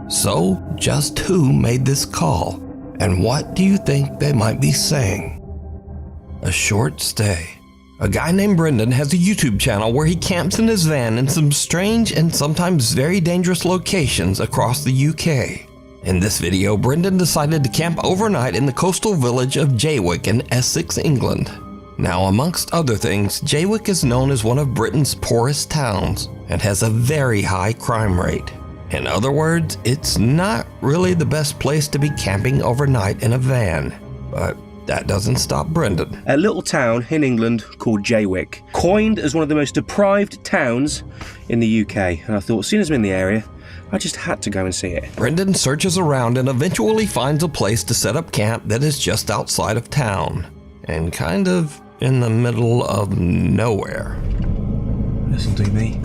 So, just who made this call? And what do you think they might be saying? A short stay. A guy named Brendan has a YouTube channel where he camps in his van in some strange and sometimes very dangerous locations across the UK. In this video, Brendan decided to camp overnight in the coastal village of Jaywick in Essex, England. Now, amongst other things, Jaywick is known as one of Britain's poorest towns and has a very high crime rate. In other words, it's not really the best place to be camping overnight in a van, but that doesn't stop Brendan. A little town in England called Jaywick, coined as one of the most deprived towns in the UK, and I thought as soon as I'm in the area, I just had to go and see it. Brendan searches around and eventually finds a place to set up camp that is just outside of town, and kind of in the middle of nowhere. This'll do me.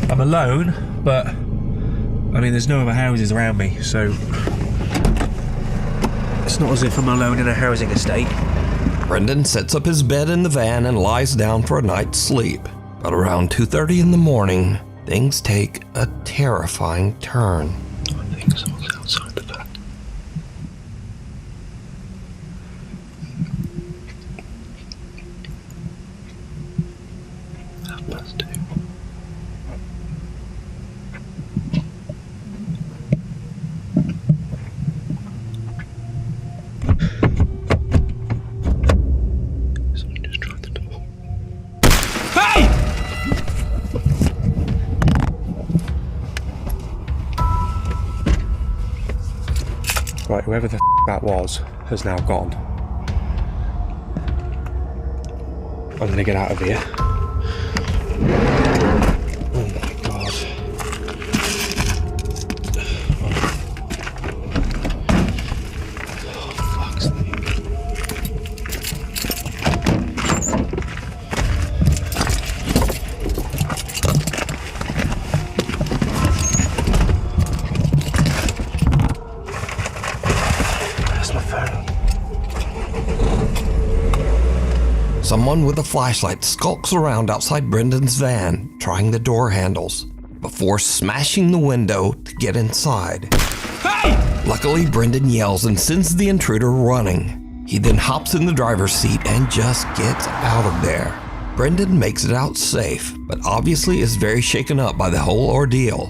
I'm alone, but I mean, there's no other houses around me, so it's not as if I'm alone in a housing estate. Brendan sets up his bed in the van and lies down for a night's sleep. But around 2:30 in the morning, things take a terrifying turn. I think someone's outside the van. Right, whoever the that was has now gone. I'm gonna get out of here. Oh my god. Oh, fuck's sake. the phone. Someone with a flashlight skulks around outside Brendan's van, trying the door handles, before smashing the window to get inside. Hey! Luckily, Brendan yells and sends the intruder running. He then hops in the driver's seat and just gets out of there. Brendan makes it out safe, but obviously is very shaken up by the whole ordeal.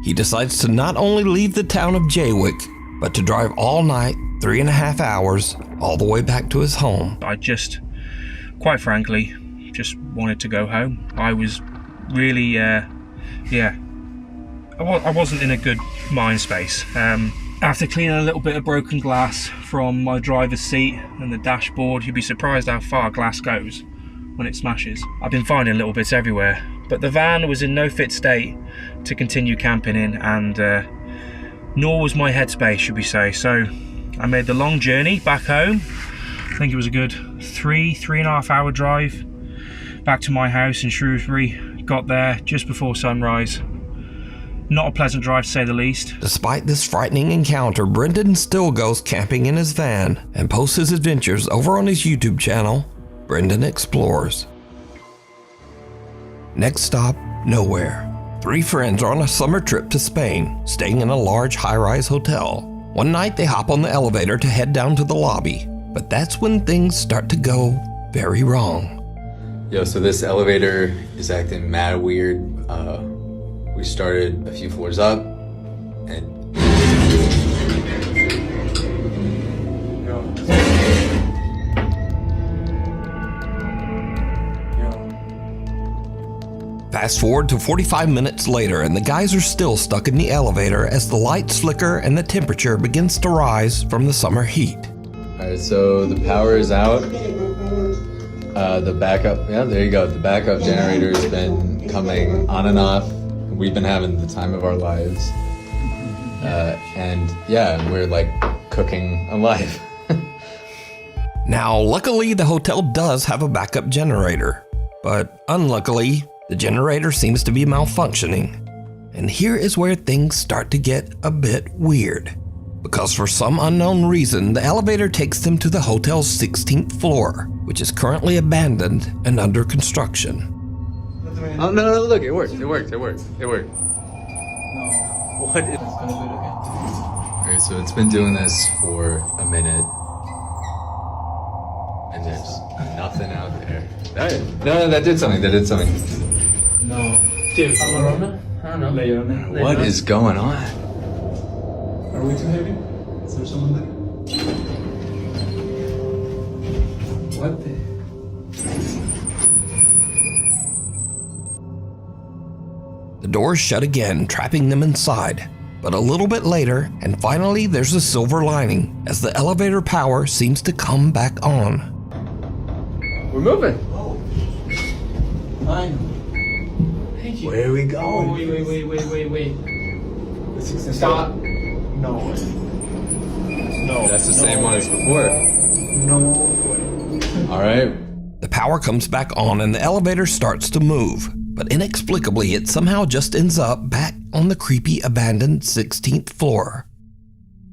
He decides to not only leave the town of Jaywick, but to drive all night, 3.5 hours, all the way back to his home. I just, quite frankly, just wanted to go home. I was really, I wasn't in a good mind space. After cleaning a little bit of broken glass from my driver's seat and the dashboard, you'd be surprised how far glass goes when it smashes. I've been finding little bits everywhere, but the van was in no fit state to continue camping in, and nor was my headspace, should we say. So I made the long journey back home. I think it was a good 3.5 hour drive back to my house in Shrewsbury. Got there just before sunrise. Not a pleasant drive, to say the least. Despite this frightening encounter, Brendan still goes camping in his van and posts his adventures over on his YouTube channel, Brendan Explores. Next stop, nowhere. 3 friends are on a summer trip to Spain, staying in a large high-rise hotel. One night they hop on the elevator to head down to the lobby, but that's when things start to go very wrong. Yo, so this elevator is acting mad weird. We started a few floors up, and Fast forward to 45 minutes later, and the guys are still stuck in the elevator as the lights flicker and the temperature begins to rise from the summer heat. Alright, so the power is out. The backup, yeah, there you go. The backup generator has been coming on and off. We've been having the time of our lives. And yeah, we're like cooking alive. Now, luckily, the hotel does have a backup generator, but unluckily, the generator seems to be malfunctioning. And here is where things start to get a bit weird, because for some unknown reason, the elevator takes them to the hotel's 16th floor, which is currently abandoned and under construction. Oh, no, look, it worked. What is... Alright, so it's been doing this for a minute. And there's nothing out there. No, that did something. No. Dude, I don't know. What is going on? Are we too heavy? Is there someone there? What the... The doors shut again, trapping them inside. But a little bit later, and finally there's a silver lining, as the elevator power seems to come back on. We're moving. Oh. Fine. Thank you. Where are we going? Oh, wait. Stop. No. That's the same one as before. No. Alright. The power comes back on and the elevator starts to move. But inexplicably, it somehow just ends up back on the creepy abandoned 16th floor.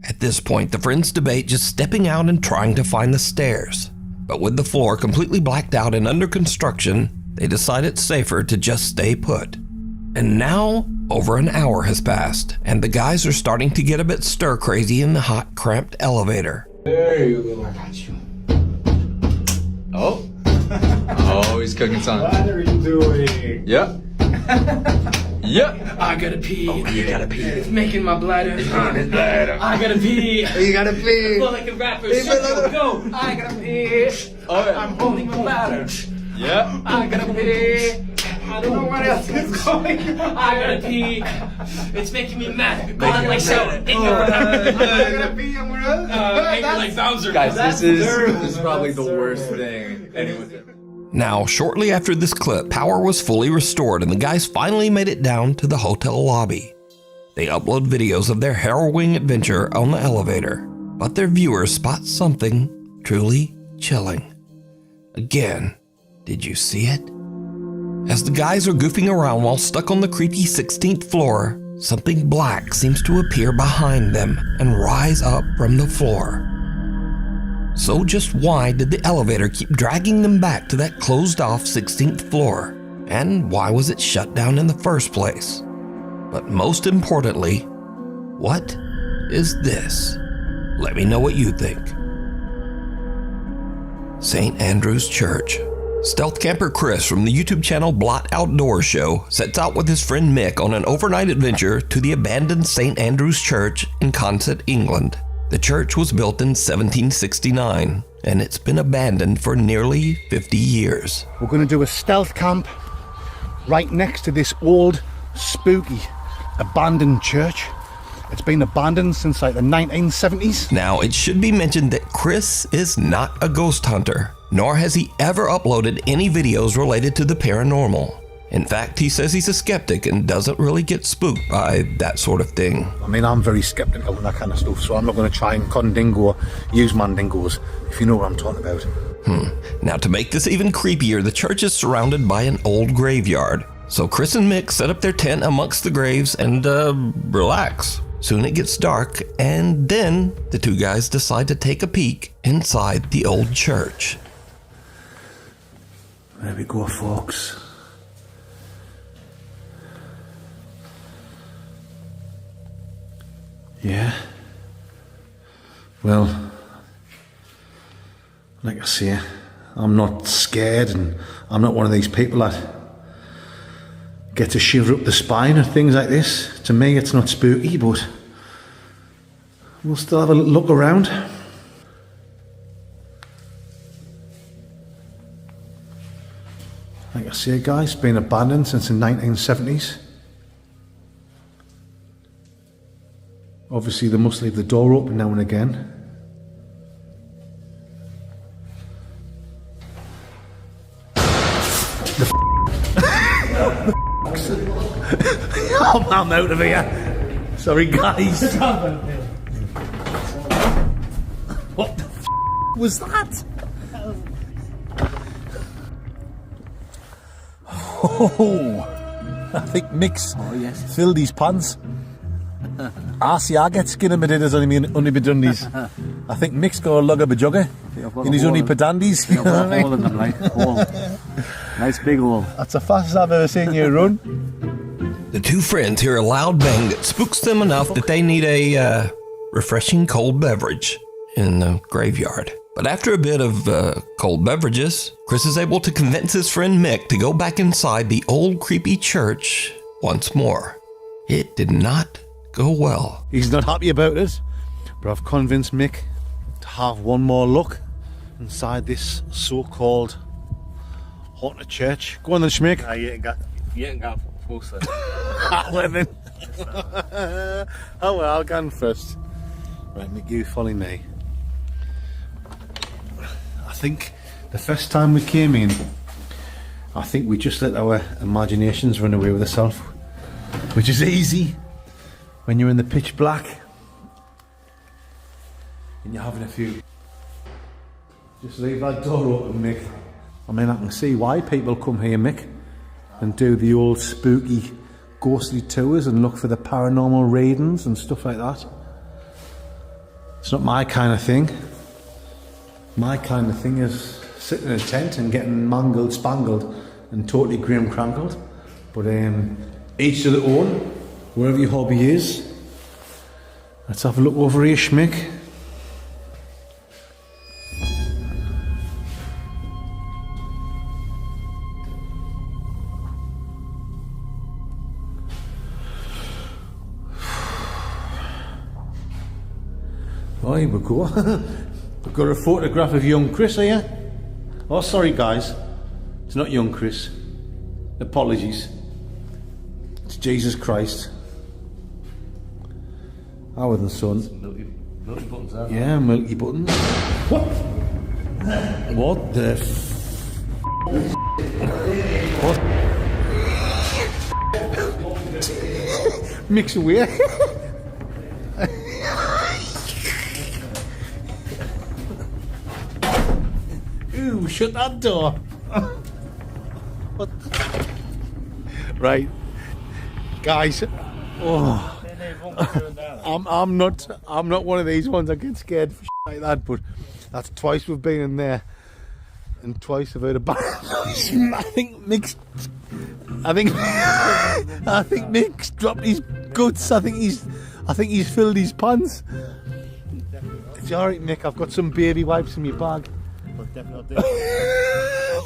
At this point, the friends debate just stepping out and trying to find the stairs. But with the floor completely blacked out and under construction, they decide it's safer to just stay put. And now, over an hour has passed, and the guys are starting to get a bit stir-crazy in the hot, cramped elevator. There you go. I got you. Oh, he's cooking something. What are you doing? Yep. I gotta pee. Oh, you gotta pee. It's making my bladder. I gotta pee. You gotta pee. I feel like a rapper. Go. I gotta pee. I'm holding my bladder. Yep. I gotta pee. I don't know what else is going on. I gotta pee. It's making me mad. Going like so. I gotta pee. I'm angry like Bowser. Guys, this is probably the worst thing anyone's ever. Now, shortly after this clip, power was fully restored and the guys finally made it down to the hotel lobby. They upload videos of their harrowing adventure on the elevator, but their viewers spot something truly chilling. Again, did you see it? As the guys are goofing around while stuck on the creepy 16th floor, something black seems to appear behind them and rise up from the floor. So just why did the elevator keep dragging them back to that closed-off 16th floor? And why was it shut down in the first place? But most importantly, what is this? Let me know what you think. St. Andrew's Church. Stealth camper Chris from the YouTube channel Blot Outdoor Show sets out with his friend Mick on an overnight adventure to the abandoned St. Andrew's Church in Consett, England. The church was built in 1769, and it's been abandoned for nearly 50 years. We're going to do a stealth camp right next to this old, spooky, abandoned church. It's been abandoned since like the 1970s. Now, it should be mentioned that Chris is not a ghost hunter, nor has he ever uploaded any videos related to the paranormal. In fact, he says he's a skeptic and doesn't really get spooked by that sort of thing. I mean, I'm very skeptical and that kind of stuff, so I'm not going to try and condingo, use mandingos, if you know what I'm talking about. Now, to make this even creepier, the church is surrounded by an old graveyard. So Chris and Mick set up their tent amongst the graves and, relax. Soon it gets dark, and then the two guys decide to take a peek inside the old church. There we go, folks. Yeah. Well, like I say, I'm not scared, and I'm not one of these people that get to shiver up the spine or things like this. To me, it's not spooky, but we'll still have a look around. Like I say, guys, it's been abandoned since the 1970s. Obviously, they must leave the door open now and again. I'm out of here. Sorry, guys. What the was that? Oh, I think Mick's filled his pants. I get skin and potatoes on my dundies. I think Mick's got a lug of a jugger in his only padandies. I've got a hole in them, like, hole. Nice big hole. That's the fastest I've ever seen you run. The two friends hear a loud bang that spooks them enough that they need a refreshing cold beverage in the graveyard. But after a bit of cold beverages, Chris is able to convince his friend Mick to go back inside the old creepy church once more. It did not go well. He's not happy about it, but I've convinced Mick to have one more look inside this so-called haunted church. Go on then, Schmick. You ain't got full set. Well then. Oh well, I'll go on first. Right, Mick, you follow me. I think the first time we came in, I think we just let our imaginations run away with ourselves, which is easy when you're in the pitch black and you're having a few. Just leave that door open, Mick. I mean, I can see why people come here, Mick, and do the old spooky ghostly tours and look for the paranormal readings and stuff like that. It's not my kind of thing. My kind of thing is sitting in a tent and getting mangled, spangled and totally grim crankled. But each to their own, wherever your hobby is. Let's have a look over here, Schmick. Oh, here we go. We've got a photograph of young Chris here. Oh, sorry guys. It's not young Chris. Apologies. It's Jesus Christ. Our than son. Milky buttons there. Yeah, milky buttons. What? What the What? Mix away. Ooh, shut that door. What? Right, guys. Oh, I'm not one of these ones that get scared. like that, but that's twice we've been in there, and twice I've heard a bang. I think Mick's dropped his guts. I think he's filled his pants. It's alright, Mick, I've got some baby wipes in my bag.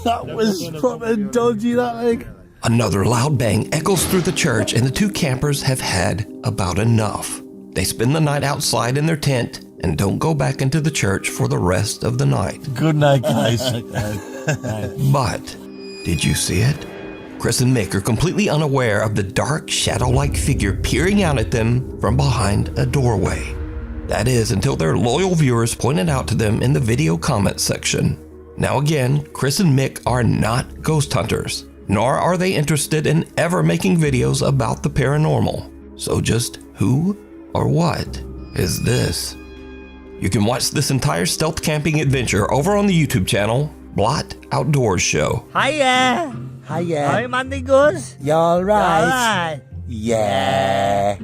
That was proper dodgy, that leg. Another loud bang echoes through the church, and the two campers have had about enough. They spend the night outside in their tent and don't go back into the church for the rest of the night. Good night, guys. But did you see it? Chris and Mick are completely unaware of the dark, shadow-like figure peering out at them from behind a doorway. That is, until their loyal viewers pointed out to them in the video comment section. Now again, Chris and Mick are not ghost hunters, nor are they interested in ever making videos about the paranormal. So just who or what is this? You can watch this entire stealth camping adventure over on the YouTube channel, Blot Outdoors Show. Hiya! Hiya! Hi, Monday goes? You alright? Alright! Yeah!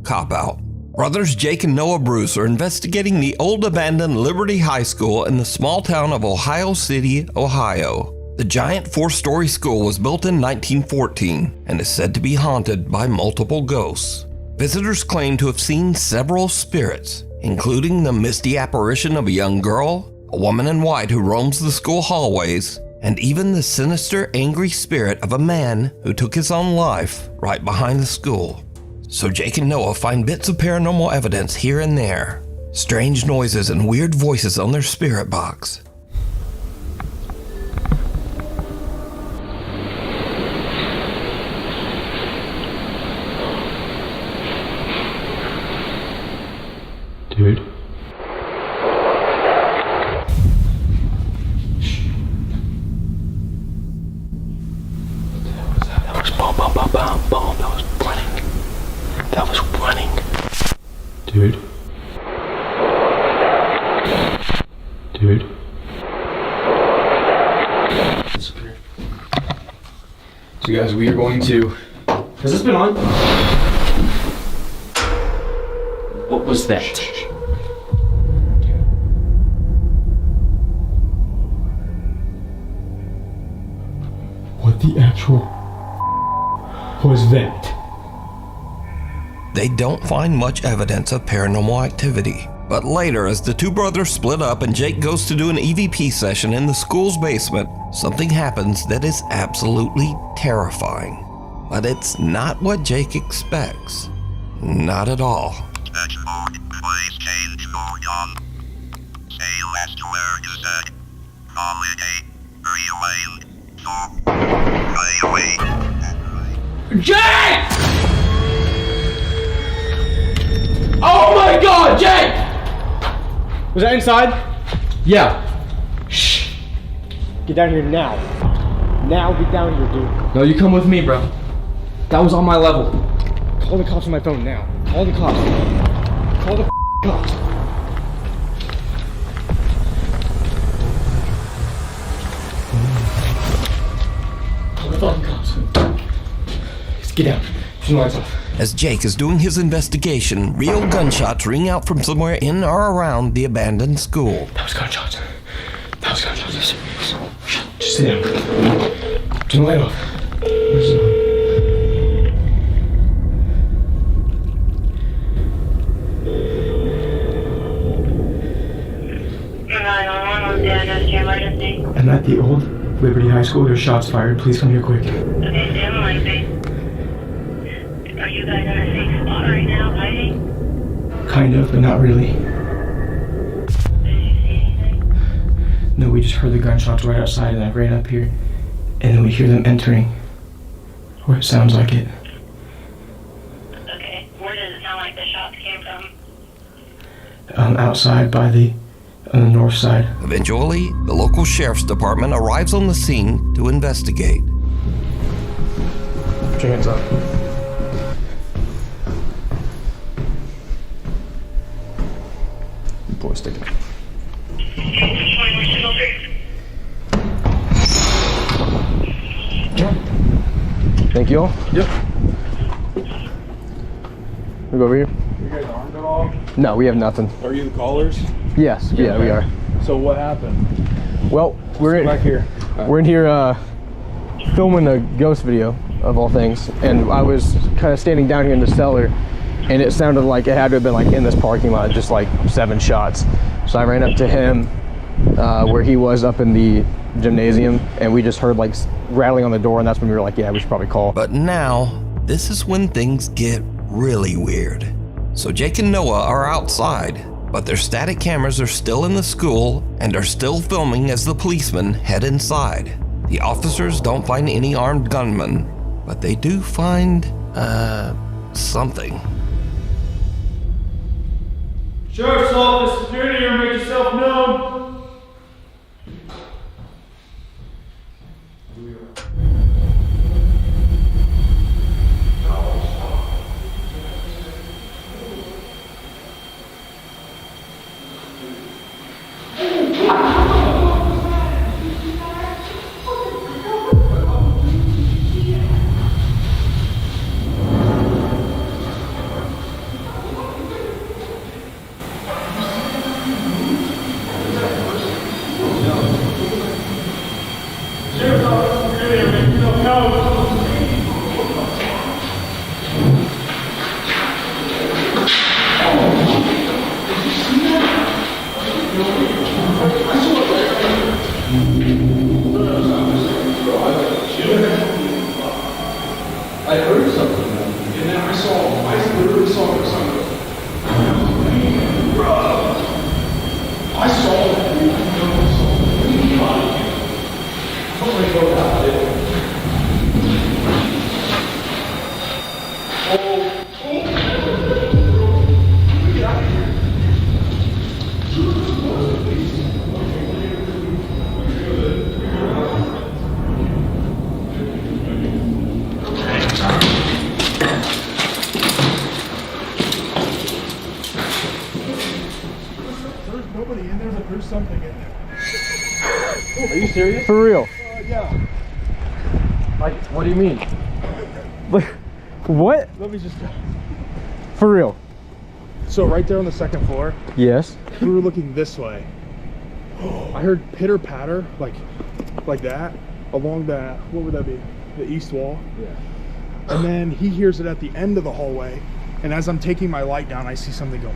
Cop out. Brothers Jake and Noah Bruce are investigating the old abandoned Liberty High School in the small town of Ohio City, Ohio. The giant 4-story school was built in 1914 and is said to be haunted by multiple ghosts. Visitors claim to have seen several spirits, including the misty apparition of a young girl, a woman in white who roams the school hallways, and even the sinister, angry spirit of a man who took his own life right behind the school. So Jake and Noah find bits of paranormal evidence here and there, strange noises and weird voices on their spirit box. Dude. That was bomb, bomb, bomb, bomb, bomb. That was running. That was running. Dude. Dude. Disappeared. So guys, we are going to... Has this been on? What was that? What the actual was that? They don't find much evidence of paranormal activity. But later, as the two brothers split up and Jake goes to do an EVP session in the school's basement, something happens that is absolutely terrifying. But it's not what Jake expects. Not at all. Please change mode on. Say last word is said. Holiday. Rewind. Play away. Jake! Oh my god, Jake! Was that inside? Yeah. Shh. Get down here now. Now get down here, dude. No, you come with me, bro. That was on my level. Call the cops on my phone now. Call the cops. Call the cops. Call the fucking cops. Just get down. Turn the lights off. As Jake is doing his investigation, real gunshots ring out from somewhere in or around the abandoned school. That was gunshots. That was gunshots. Shut. Just sit down. Turn the light off. Where's it on? I'm at the old Liberty High School. There's shots fired. Please come here quick. Okay, stand by, babe. Are you guys in a safe spot right now, hiding? Kind of, but not really. No, we just heard the gunshots right outside and I ran up here. And then we hear them entering. Or it sounds like it. Okay, where does it sound like the shots came from? Outside by on the north side. Eventually, the local sheriff's department arrives on the scene to investigate. Put your hands up. You boys stick it. Thank you all. Yep. We go over here. You guys armed at all? No, we have nothing. Are you the callers? Yes, yeah, we are. So what happened? Well, we're in back here. We're in here filming a ghost video of all things, and I was kind of standing down here in the cellar, and it sounded like it had to have been like in this parking lot, just like 7 shots. So I ran up to him where he was up in the gymnasium, and we just heard like rattling on the door, and that's when we were like, yeah, we should probably call. But now, this is when things get really weird. So Jake and Noah are outside, but their static cameras are still in the school and are still filming as the policemen head inside. The officers don't find any armed gunmen, but they do find, something. Sheriff's Office, if you're in here, make yourself known. I heard something, and then I literally saw something. I saw it. Somebody go out there. Nobody in there, but there's something in there. Are you serious? For real? Yeah. Like, what do you mean? Like, what? Let me just. For real? So right there on the second floor. Yes. We were looking this way. I heard pitter patter, like that, along that. What would that be? The east wall. Yeah. And then he hears it at the end of the hallway, and as I'm taking my light down, I see something go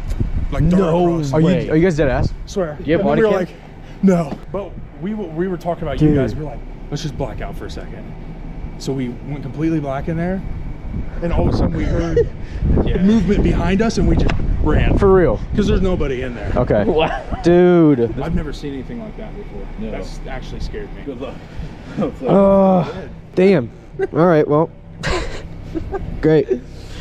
like dart across. Are you guys dead ass? Swear. Do you have And body then we were cam? like, no. But we were talking about you guys. We were like, let's just black out for a second. So we went completely black in there, and all of a sudden we heard movement behind us, and we just ran. For real? Because there's nobody in there. Okay. Dude. I've never seen anything like that before. No. That's actually scared me. Good luck. Damn. All right, well. Great.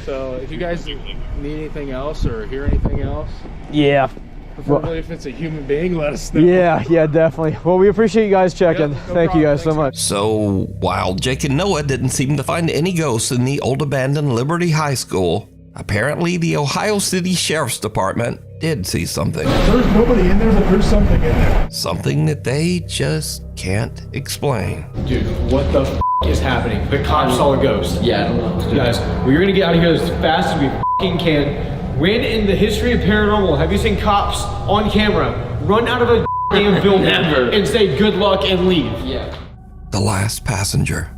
So if you guys need anything else or hear anything else, Yeah. preferably if it's a human being, let us know. Yeah, definitely. Well, we appreciate you guys checking. Yep, no Thank you problem. guys so much. So, while Jake and Noah didn't seem to find any ghosts in the old abandoned Liberty High School, apparently the Ohio City Sheriff's Department did see something. There's nobody in there, but there's something in there. Something that they just can't explain. Dude, what the is happening? The cops saw a ghost. Yeah, I don't know. Guys, we're gonna get out of here as fast as we can. When in the history of paranormal have you seen cops on camera run out of a damn building Never. and say good luck and leave? Yeah. The Last Passenger.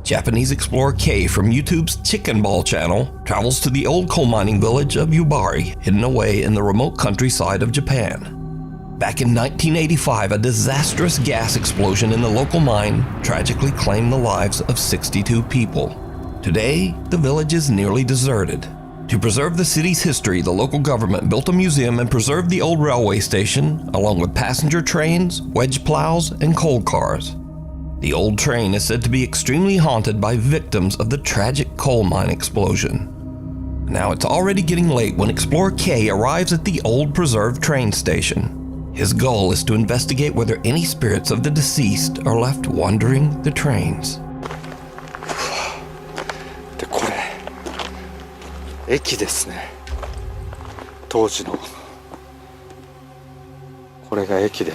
Japanese explorer K from YouTube's Chicken Ball channel travels to the old coal mining village of Yubari, hidden away in the remote countryside of Japan. Back in 1985, a disastrous gas explosion in the local mine tragically claimed the lives of 62 people. Today, the village is nearly deserted. To preserve the city's history, the local government built a museum and preserved the old railway station, along with passenger trains, wedge plows, and coal cars. The old train is said to be extremely haunted by victims of the tragic coal mine explosion. Now it's already getting late when Explorer K arrives at the old preserved train station. His goal is to investigate whether any spirits of the deceased are left wandering the trains. でこれ駅ですね。当時のこれが駅で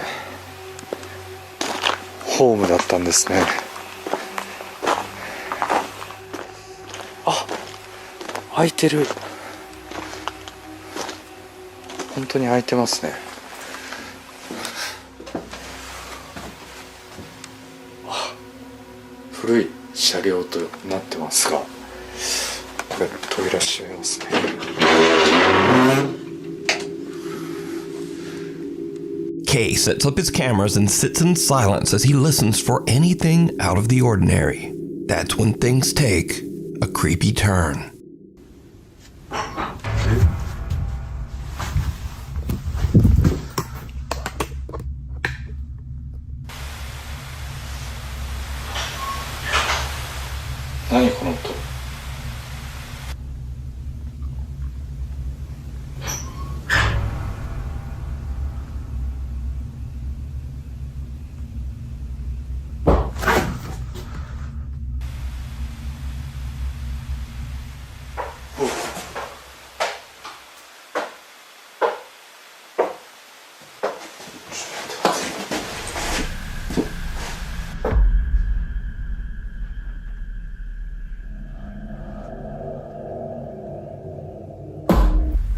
ホームだったんですね。あ、開いてる。本当に開いてますね。古い車両となってますが、これ扉閉めますね。Kay sets up his cameras and sits in silence as he listens for anything out of the ordinary. That's when things take a creepy turn. 何この音。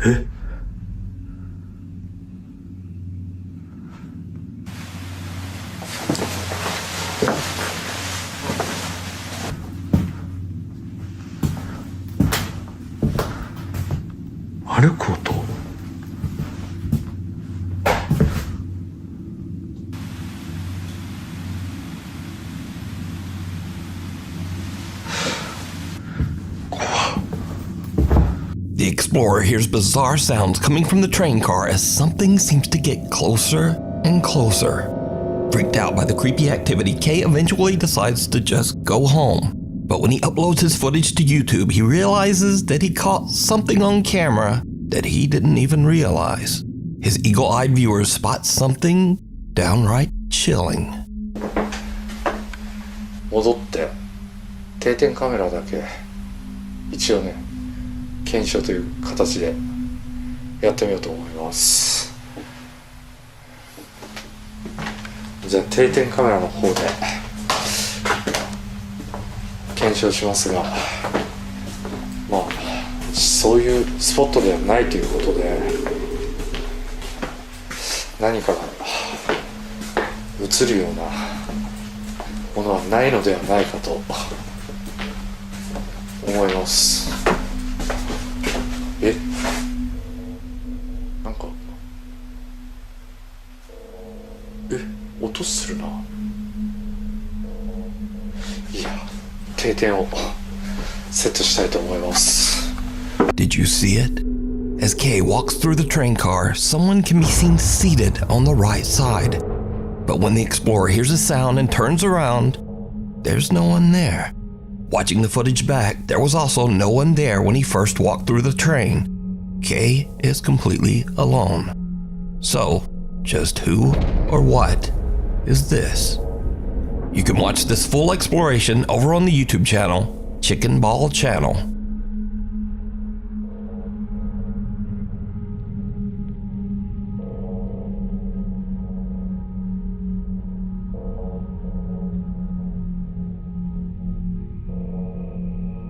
え？歩く音？The explorer hears bizarre sounds coming from the train car as something seems to get closer and closer. Freaked out by the creepy activity, Kay eventually decides to just go home. But when he uploads his footage to YouTube, he realizes that he caught something on camera that he didn't even realize. His eagle-eyed viewers spot something downright chilling. 戻って定点カメラだけ一応ね検証という形でやってみようと思います。じゃあ定点カメラの方で検証しますが、まあそういうスポットではないということで何かが映るようなものはないのではないかと思います。なんか音するな。いや、定点をセットしたいと思います。 Did you see it? As Kay walks through the train car, someone can be seen seated on the right side. But when the explorer hears a sound and turns around, there's no one there. Watching the footage back, there was also no one there when he first walked through the train. Kay is completely alone. So, just who or what is this? You can watch this full exploration over on the YouTube channel, Chicken Ball Channel.